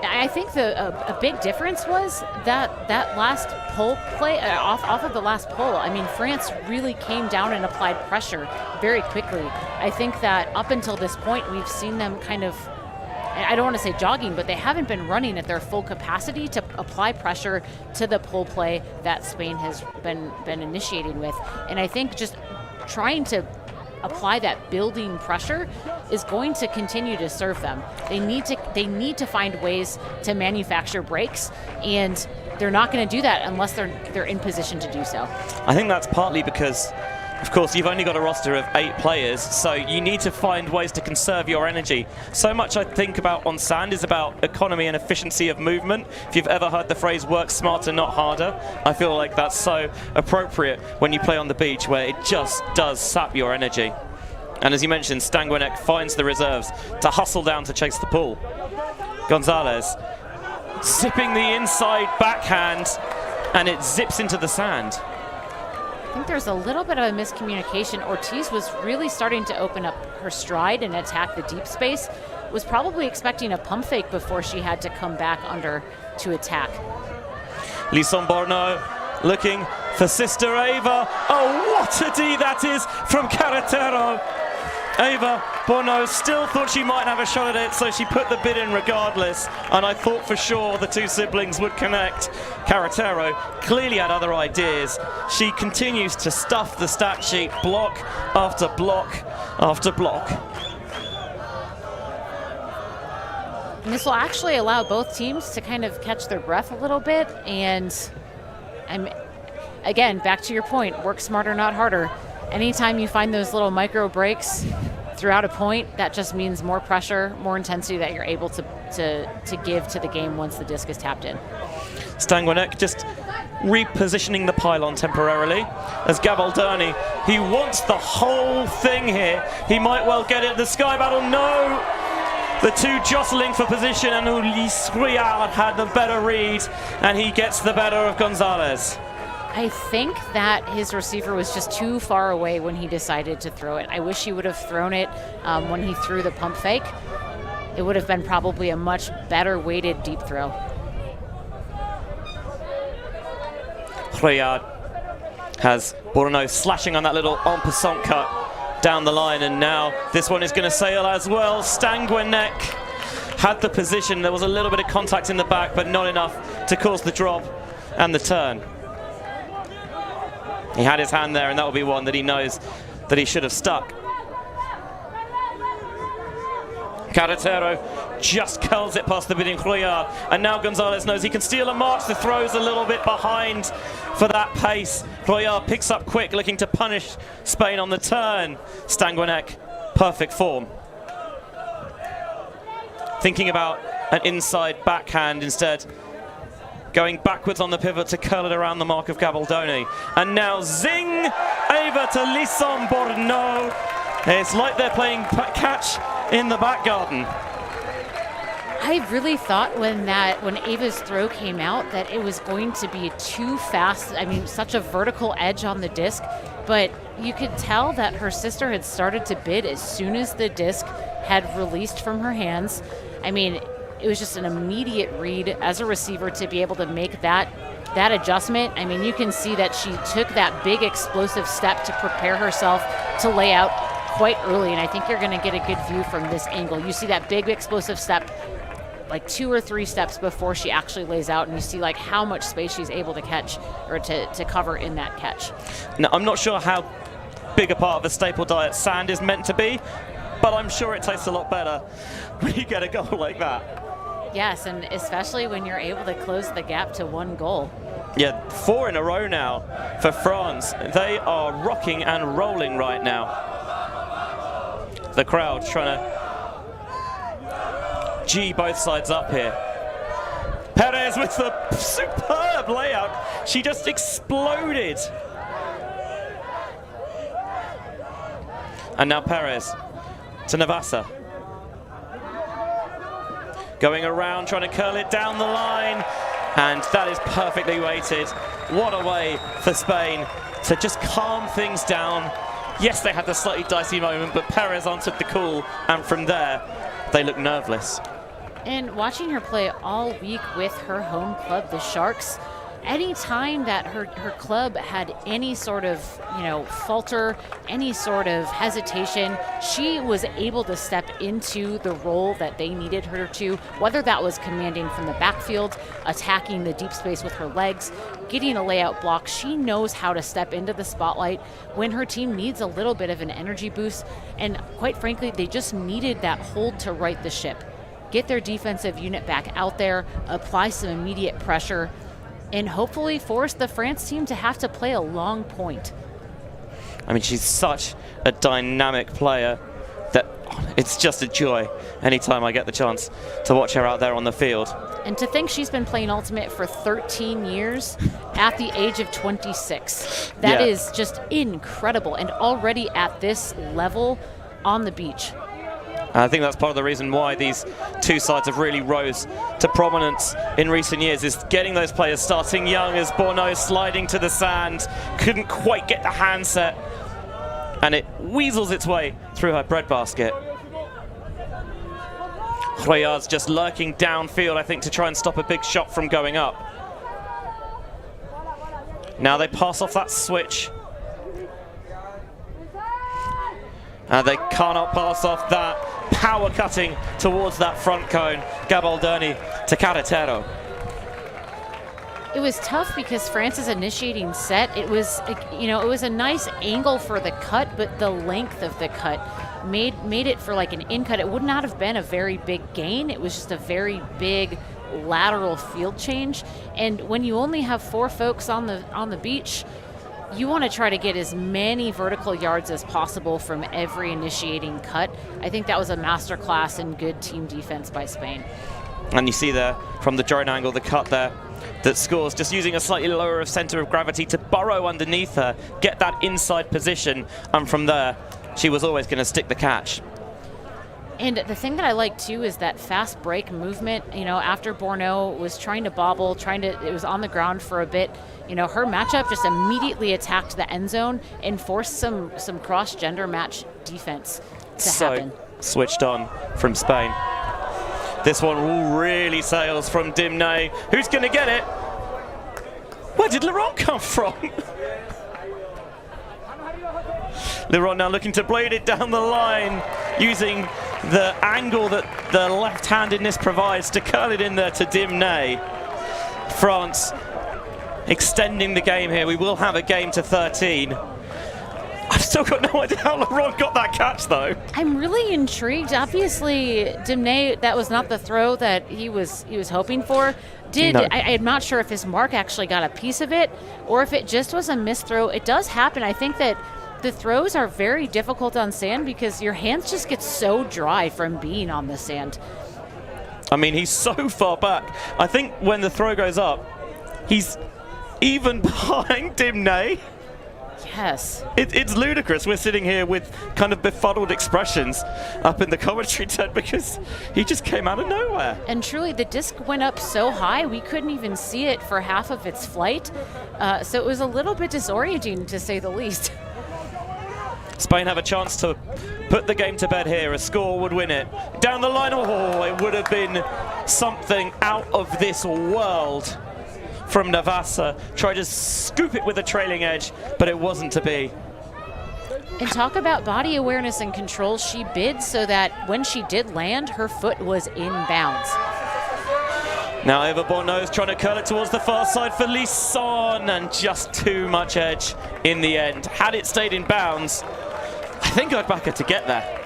I think a big difference was that last pole play, off of the last pole. I mean, France really came down and applied pressure very quickly. I think that up until this point, we've seen them kind of, I don't want to say jogging, but they haven't been running at their full capacity to apply pressure to the pole play that Spain has been initiating with. And I think just trying to apply that building pressure is going to continue to serve them. They need to find ways to manufacture breaks, and they're not going to do that unless they're in position to do so. I think that's partly because, of course, you've only got a roster of 8 players, so you need to find ways to conserve your energy. So much I think about on sand is about economy and efficiency of movement. If you've ever heard the phrase work smarter, not harder, I feel like that's so appropriate when you play on the beach, where it just does sap your energy. And as you mentioned, Stanguinek finds the reserves to hustle down to chase the pool. Gonzalez zipping the inside backhand, and it zips into the sand. I think there's a little bit of a miscommunication. Ortiz was really starting to open up her stride and attack the deep space. Was probably expecting a pump fake before she had to come back under to attack. Lisson Borneau looking for Sister Ava. Oh, what a D that is from Carretero. Ava Borneau still thought she might have a shot at it, so she put the bid in regardless, and I thought for sure the 2 siblings would connect. Carretero clearly had other ideas. She continues to stuff the stat sheet, block after block after block. And this will actually allow both teams to kind of catch their breath a little bit, and again, back to your point, work smarter, not harder. Anytime you find those little micro breaks throughout a point, that just means more pressure, more intensity that you're able to give to the game once the disc is tapped in. Stanguinek just repositioning the pylon temporarily as Gabaldoni, he wants the whole thing here. He might well get it. The sky battle, no! The 2 jostling for position, and Ulysse Rouillard had the better read, and he gets the better of Gonzalez. I think that his receiver was just too far away when he decided to throw it. I wish he would have thrown it when he threw the pump fake. It would have been probably a much better weighted deep throw. Rouillard has Borneau slashing on that little en passant cut down the line, and now this one is going to sail as well. Stanguinek had the position. There was a little bit of contact in the back, but not enough to cause the drop and the turn. He had his hand there, and that will be one that he knows that he should have stuck. Carretero just curls it past the bidding Rouillard, and now Gonzalez knows he can steal a mark. The throw's a little bit behind for that pace. Rouillard picks up quick, looking to punish Spain on the turn. Stanguinek, perfect form. Thinking about an inside backhand instead. Going backwards on the pivot to curl it around the mark of Gabaldoni. And now zing! Ava to Lisson Borneau. It's like they're playing catch in the back garden. I really thought when Ava's throw came out that it was going to be too fast. I mean, such a vertical edge on the disc, but you could tell that her sister had started to bid as soon as the disc had released from her hands. I mean, it was just an immediate read as a receiver to be able to make that adjustment. I mean, you can see that she took that big explosive step to prepare herself to lay out quite early, and I think you're going to get a good view from this angle. You see that big explosive step like 2 or 3 steps before she actually lays out, and you see like how much space she's able to catch or to cover in that catch. Now, I'm not sure how big a part of the staple diet sand is meant to be, but I'm sure it tastes a lot better when you get a goal like that. Yes, and especially when you're able to close the gap to 1 goal. Yeah, 4 in a row now for France. They are rocking and rolling right now. The crowd trying to G both sides up here. Perez with the superb layout. She just exploded. And now Perez to Navassa. Going around, trying to curl it down the line. And that is perfectly weighted. What a way for Spain to just calm things down. Yes, they had the slightly dicey moment, but Perez answered the call. And from there, they look nerveless. And watching her play all week with her home club, the Sharks, any time that her club had any sort of, falter, any sort of hesitation, she was able to step into the role that they needed her to, whether that was commanding from the backfield, attacking the deep space with her legs, getting a layout block. She knows how to step into the spotlight when her team needs a little bit of an energy boost. And quite frankly, they just needed that hold to right the ship. Get their defensive unit back out there, apply some immediate pressure, and hopefully force the France team to have to play a long point. I mean, she's such a dynamic player that it's just a joy anytime I get the chance to watch her out there on the field. And to think she's been playing Ultimate for 13 years at the age of 26. That is just incredible, and already at this level on the beach. I think that's part of the reason why these two sides have really rose to prominence in recent years, is getting those players starting young, as Borneau sliding to the sand, couldn't quite get the handset, and it weasels its way through her breadbasket. Royard's just lurking downfield, I think, to try and stop a big shot from going up. Now they pass off that switch. And they cannot pass off that power cutting towards that front cone. Gabaldoni to Carretero. It was tough because France's initiating set, it was a nice angle for the cut, but the length of the cut made it for like an in cut. It would not have been a very big gain. It was just a very big lateral field change. And when you only have 4 folks on the beach, you want to try to get as many vertical yards as possible from every initiating cut. I think that was a masterclass in good team defense by Spain. And you see there from the drone angle, the cut there, that scores just using a slightly lower of center of gravity to burrow underneath her, get that inside position, and from there, she was always going to stick the catch. And the thing that I like too is that fast break movement. After Borneau was trying to bobble, it was on the ground for a bit. Her matchup just immediately attacked the end zone and forced some cross-gender match defense to happen. Switched on from Spain. This one really sails from Dimnay. Who's going to get it? Where did Laurent come from? Laurent now looking to blade it down the line, using the angle that the left-handedness provides to curl it in there to Dimnay. France extending the game here. We will have a game to 13. I've still got no idea how Laurent got that catch, though. I'm really intrigued. Obviously, Dimnay, that was not the throw that he was hoping for. No. I'm not sure if his mark actually got a piece of it or if it just was a missed throw. It does happen. I think that the throws are very difficult on sand because your hands just get so dry from being on the sand. I mean, he's so far back. I think when the throw goes up, he's even behind Dimnay. Yes. It's ludicrous. We're sitting here with kind of befuddled expressions up in the commentary tent because he just came out of nowhere. And truly, the disc went up so high, we couldn't even see it for half of its flight. So it was a little bit disorienting, to say the least. Spain have a chance to put the game to bed here. A score would win it. Down the line, oh, it would have been something out of this world from Navassa. Tried to scoop it with a trailing edge, but it wasn't to be. And talk about body awareness and control. She bid so that when she did land, her foot was in bounds. Now Eva Borneau's trying to curl it towards the far side for Lisson, and just too much edge in the end. Had it stayed in bounds, I think I'd back her to get there.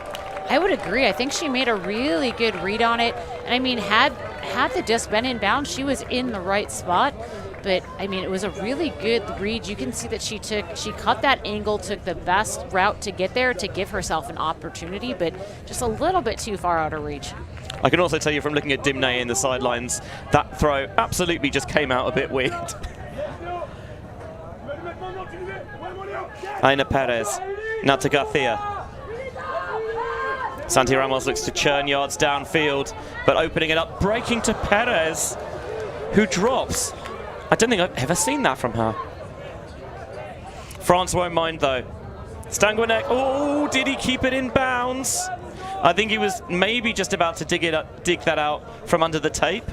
I would agree. I think she made a really good read on it. And I mean, had the disc been in bounds, she was in the right spot. But I mean, it was a really good read. You can see that she cut that angle, took the best route to get there to give herself an opportunity, but just a little bit too far out of reach. I can also tell you from looking at Dimnay in the sidelines, that throw absolutely just came out a bit weird. Aina Perez, now to Garcia. Santi Ramos looks to churn yards downfield, but opening it up, breaking to Perez, who drops. I don't think I've ever seen that from her. France won't mind, though. Stanguinek, oh, did he keep it in bounds? I think he was maybe just about to dig that out from under the tape.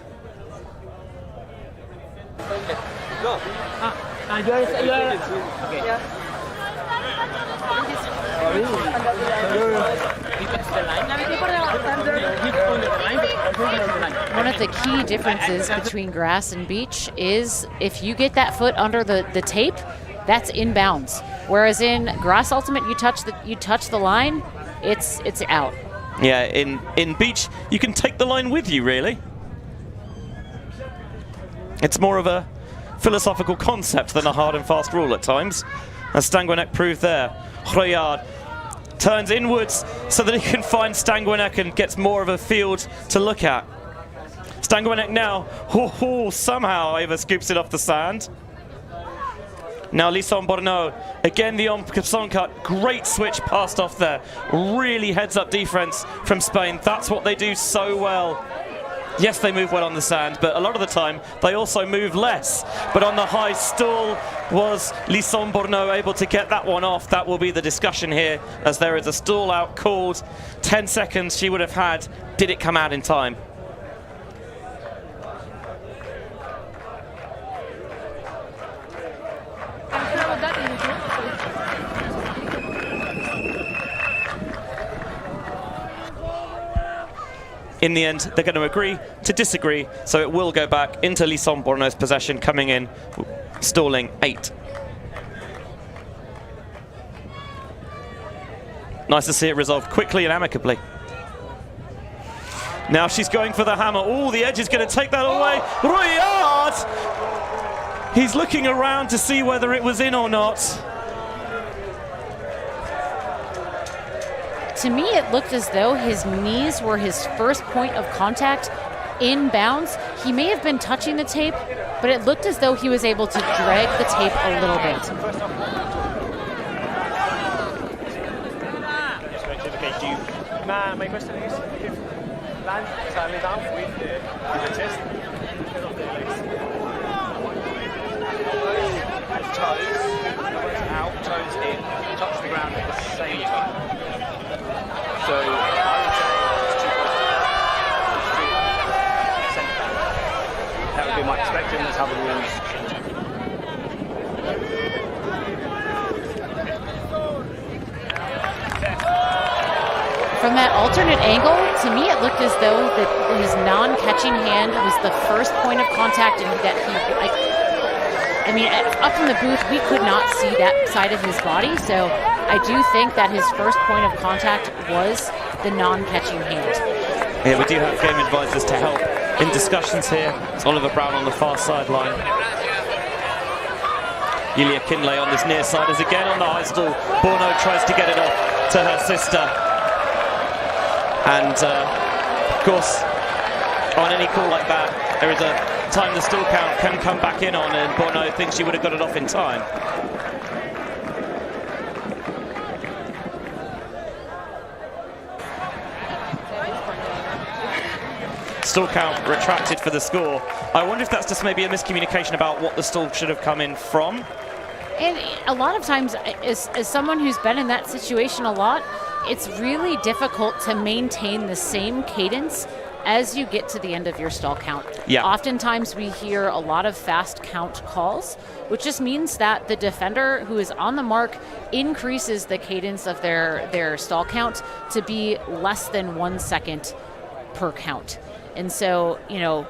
One of the key differences between grass and beach is if you get that foot under the tape, that's in bounds. Whereas in grass ultimate, you touch the line, it's out. Yeah, in beach, you can take the line with you, really. It's more of a philosophical concept than a hard and fast rule at times, as Stanguinek proved there. Royard turns inwards so that he can find Stanguinek and gets more of a field to look at. Stanguinek now, somehow Ava scoops it off the sand. Now Lisson Borneau, again the on cut, great switch passed off there. Really heads up defense from Spain. That's what they do so well. Yes, they move well on the sand, but a lot of the time they also move less. But on the high stall, was Lisson Borneau able to get that one off? That will be the discussion here, as there is a stall out called. 10 seconds she would have had. Did it come out in time? In the end, they're going to agree to disagree, so it will go back into Lisson Borneau's possession, coming in, stalling 8. Nice to see it resolved quickly and amicably. Now she's going for the hammer. Oh, the edge is going to take that away. Royard! He's looking around to see whether it was in or not. To me, it looked as though his knees were his first point of contact in bounds. He may have been touching the tape, but it looked as though he was able to drag the tape a little bit. My question is, if land lay down with the chest, instead of the legs. Toes out, toes in, touch the ground at the same time. So I would say it's too close to centre. That would be my perspective. That's how the rules change. From that alternate angle, to me it looked as though that his non-catching hand was the first point of contact, and that I mean, up from the booth, we could not see that side of his body, so I do think that his first point of contact was the non-catching hand. Yeah, we do have game advisors to help in discussions here. It's Oliver Brown on the far sideline. Yulia Kinlay on this near side is again on the high stall. Borneau tries to get it off to her sister. And, of course, on any call like that, there is a time the stall count can come back in on, and Borneau thinks she would have got it off in time. Stall count retracted for the score. I wonder if that's just maybe a miscommunication about what the stall should have come in from. And a lot of times, as someone who's been in that situation a lot, it's really difficult to maintain the same cadence as you get to the end of your stall count. Yeah. Oftentimes we hear a lot of fast count calls, which just means that the defender who is on the mark increases the cadence of their stall count to be less than 1 second per count. And so, you know,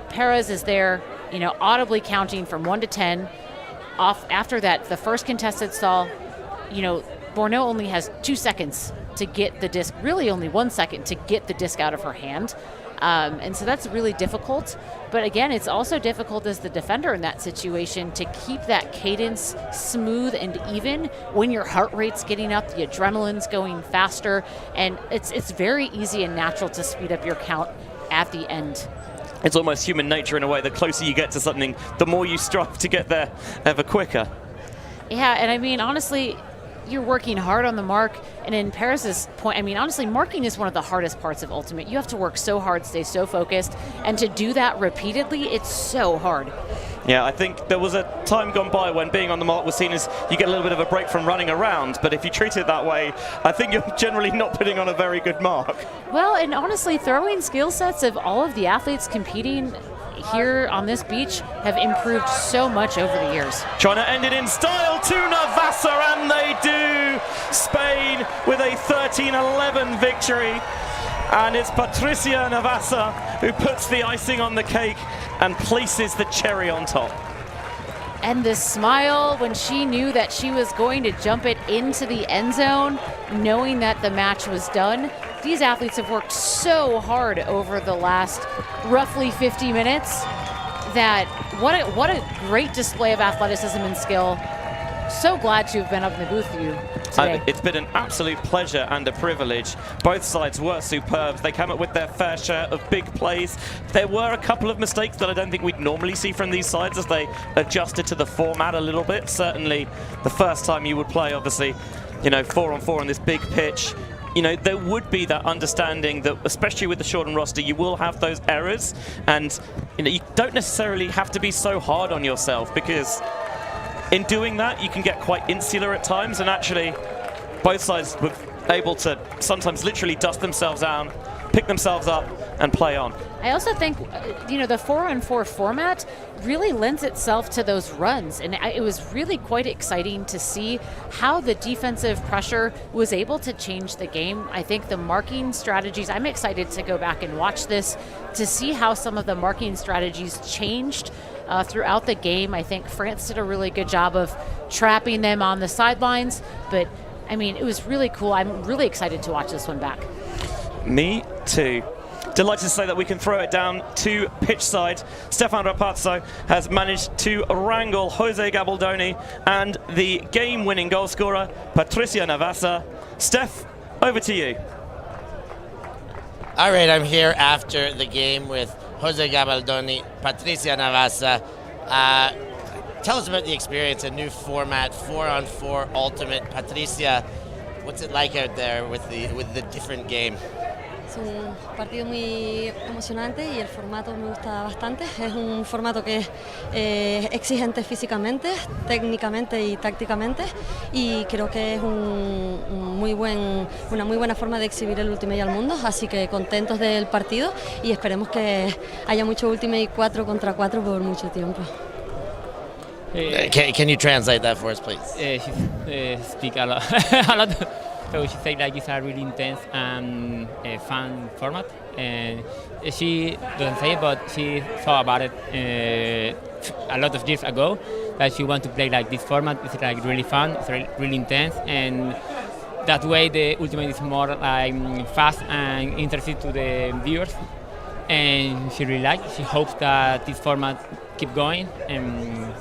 Perez is there, you know, audibly counting from 1 to 10. Off after that, the first contested stall, you know, Borneau only has 2 seconds to get the disc, really only 1 second to get the disc out of her hand. And so that's really difficult. But again, it's also difficult as the defender in that situation to keep that cadence smooth and even when your heart rate's getting up, the adrenaline's going faster, and it's very easy and natural to speed up your count at the end. It's almost human nature in a way. The closer you get to something, the more you strive to get there ever quicker. Yeah, and I mean, honestly, you're working hard on the mark, and in Perez's point, I mean, honestly, marking is one of the hardest parts of Ultimate. You have to work so hard, stay so focused, and to do that repeatedly, it's so hard. Yeah, I think there was a time gone by when being on the mark was seen as you get a little bit of a break from running around, but if you treat it that way, I think you're generally not putting on a very good mark. Well, and honestly, throwing skill sets of all of the athletes competing here on this beach have improved so much over the years. Trying to end it in style to Navassa, and they do! Spain with a 13-11 victory. And it's Patricia Navassa who puts the icing on the cake and places the cherry on top. And the smile when she knew that she was going to jump it into the end zone, knowing that the match was done. These athletes have worked so hard over the last roughly 50 minutes that what a great display of athleticism and skill. So glad to have been up in the booth with you today. It's been an absolute pleasure and a privilege. Both sides were superb. They came up with their fair share of big plays. There were a couple of mistakes that I don't think we'd normally see from these sides as they adjusted to the format a little bit. Certainly the first time you would play, obviously, 4-on-4 on this big pitch. There would be that understanding that, especially with the shortened roster, you will have those errors. And, you don't necessarily have to be so hard on yourself, because in doing that, you can get quite insular at times, and actually both sides were able to sometimes literally dust themselves down, pick themselves up, and play on. I also think, the 4-on-4 format really lends itself to those runs, and it was really quite exciting to see how the defensive pressure was able to change the game. I think the marking strategies, I'm excited to go back and watch this to see how some of the marking strategies changed throughout the game. I think France did a really good job of trapping them on the sidelines, but it was really cool. I'm really excited to watch this one back. Me too. Delighted to say that we can throw it down to pitch side. Stefan Rapazzo has managed to wrangle Jose Gabaldoni and the game-winning goal scorer, Patricia Navassa. Steph, over to you. All right, I'm here after the game with Jose Gabaldoni, Patricia Navassa. Tell us about the experience, a new format, 4-on-4 ultimate. Patricia, what's it like out there with the different game? Es un partido muy emocionante y el formato me gusta bastante. Es un formato que es exigente físicamente, técnicamente y tácticamente, y creo que es una muy buena forma de exhibir el Ultimate al mundo, así que contentos del partido y esperemos que haya mucho Ultimate 4 contra 4 por mucho tiempo. Can you translate that for us, please? She speak a lot. So she said it's a really intense and fun format, and she doesn't say it, but she thought about it a lot of years ago that she want to play like this format. It's like really fun, it's really intense, and that way the Ultimate is more like fast and interesting to the viewers. And she really likes it. She hopes that this format keep going and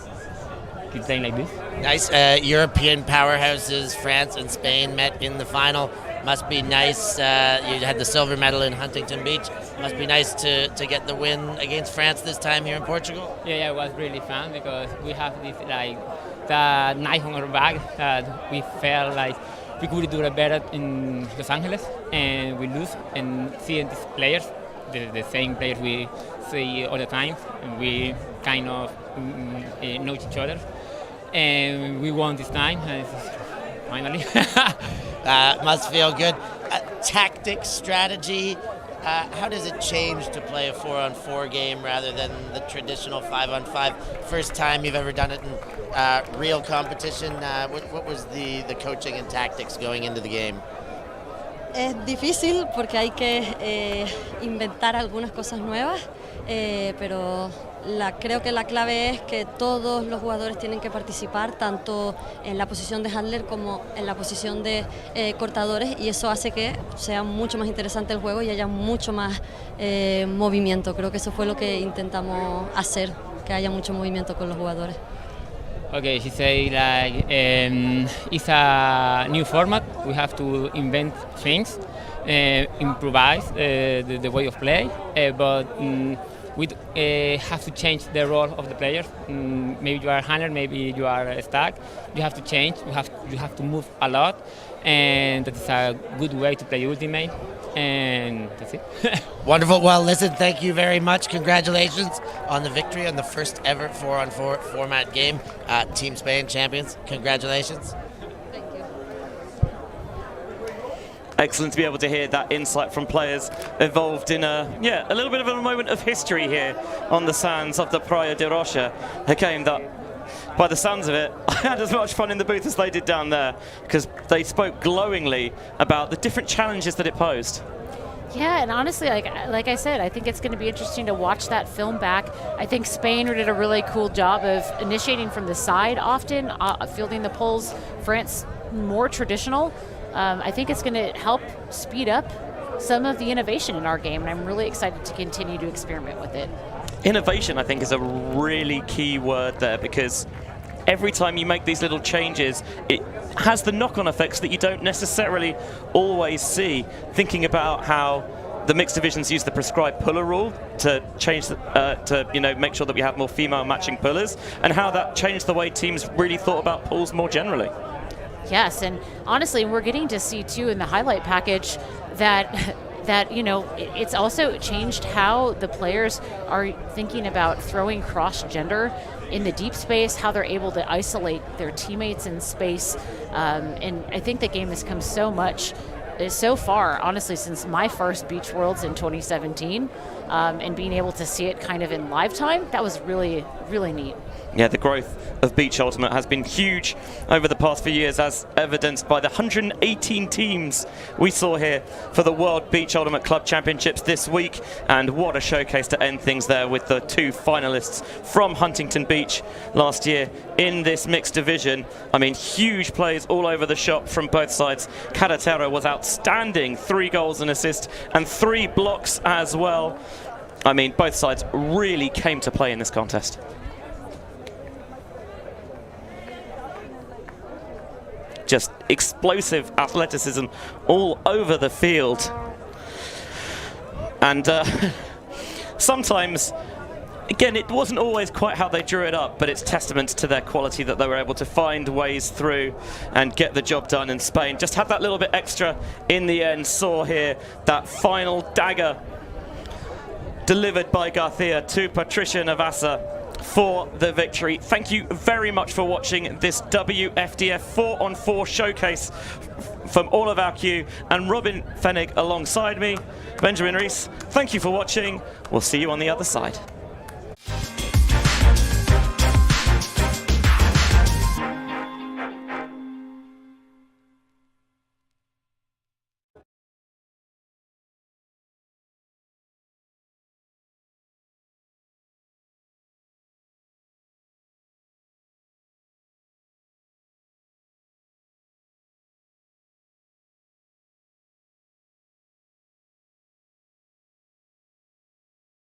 keep playing like this. Nice. European powerhouses, France and Spain, met in the final. Must be nice. You had the silver medal in Huntington Beach. Must be nice to get the win against France this time here in Portugal. Yeah, it was really fun because we have this the knife on our back that we felt like we could do it better in Los Angeles, and we lose. And seeing these players, the same players we see all the time, and we kind of know each other. And we won this time, finally. Must feel good. Tactics, strategy, how does it change to play a 4-on-4 game rather than the traditional 5-on-5? First time you've ever done it in real competition. What was the coaching and tactics going into the game? Es difícil porque hay que inventar algunas cosas nuevas, pero creo que la clave es que todos los jugadores tienen que participar, tanto en la posición de handler como en la posición de cortadores, y eso hace que sea mucho más interesante el juego y haya mucho más movimiento. Creo que eso fue lo que intentamos hacer, que haya mucho movimiento con los jugadores. Okay, she said it's a new format. We have to invent things, improvise the way of play. But we have to change the role of the players. Maybe you are a handler, maybe you are a stack. You have to change. You have to move a lot, and that is a good way to play Ultimate. And that's it. Wonderful. Well, listen, thank you very much. Congratulations on the victory on the first ever 4-on-4 format game. Team Spain champions. Congratulations. Excellent to be able to hear that insight from players involved in a little bit of a moment of history here on the sands of the Praia de Rocha, a game that, by the sounds of it, I had as much fun in the booth as they did down there, because they spoke glowingly about the different challenges that it posed. Yeah, and honestly, like I said, I think it's going to be interesting to watch that film back. I think Spain did a really cool job of initiating from the side often, fielding the poles. France, more traditional. I think it's going to help speed up some of the innovation in our game, and I'm really excited to continue to experiment with it. Innovation, I think, is a really key word there, because every time you make these little changes, it has the knock-on effects that you don't necessarily always see. Thinking about how the mixed divisions use the prescribed puller rule to change, to make sure that we have more female matching pullers, and how that changed the way teams really thought about pulls more generally. Yes, and honestly, we're getting to see too in the highlight package that it's also changed how the players are thinking about throwing cross-gender in the deep space, how they're able to isolate their teammates in space, and I think the game has come so far, honestly, since my first Beach Worlds in 2017, and being able to see it kind of in live time, that was really, really neat. Yeah, the growth of Beach Ultimate has been huge over the past few years, as evidenced by the 118 teams we saw here for the World Beach Ultimate Club Championships this week. And what a showcase to end things there with the 2 finalists from Huntington Beach last year in this mixed division. I mean, huge plays all over the shop from both sides. Cadatero was outstanding, 3 goals and assists and 3 blocks as well. I mean, both sides really came to play in this contest. Just explosive athleticism all over the field. And sometimes, again, it wasn't always quite how they drew it up, but it's testament to their quality that they were able to find ways through and get the job done in Spain. Just had that little bit extra in the end. Saw here that final dagger delivered by Garcia to Patricia Navassa for the victory. Thank you very much for watching this WFDF 4-on-4 showcase from all of our queue, and Robin Fennig alongside me. Benjamin Rees, thank you for watching. We'll see you on the other side.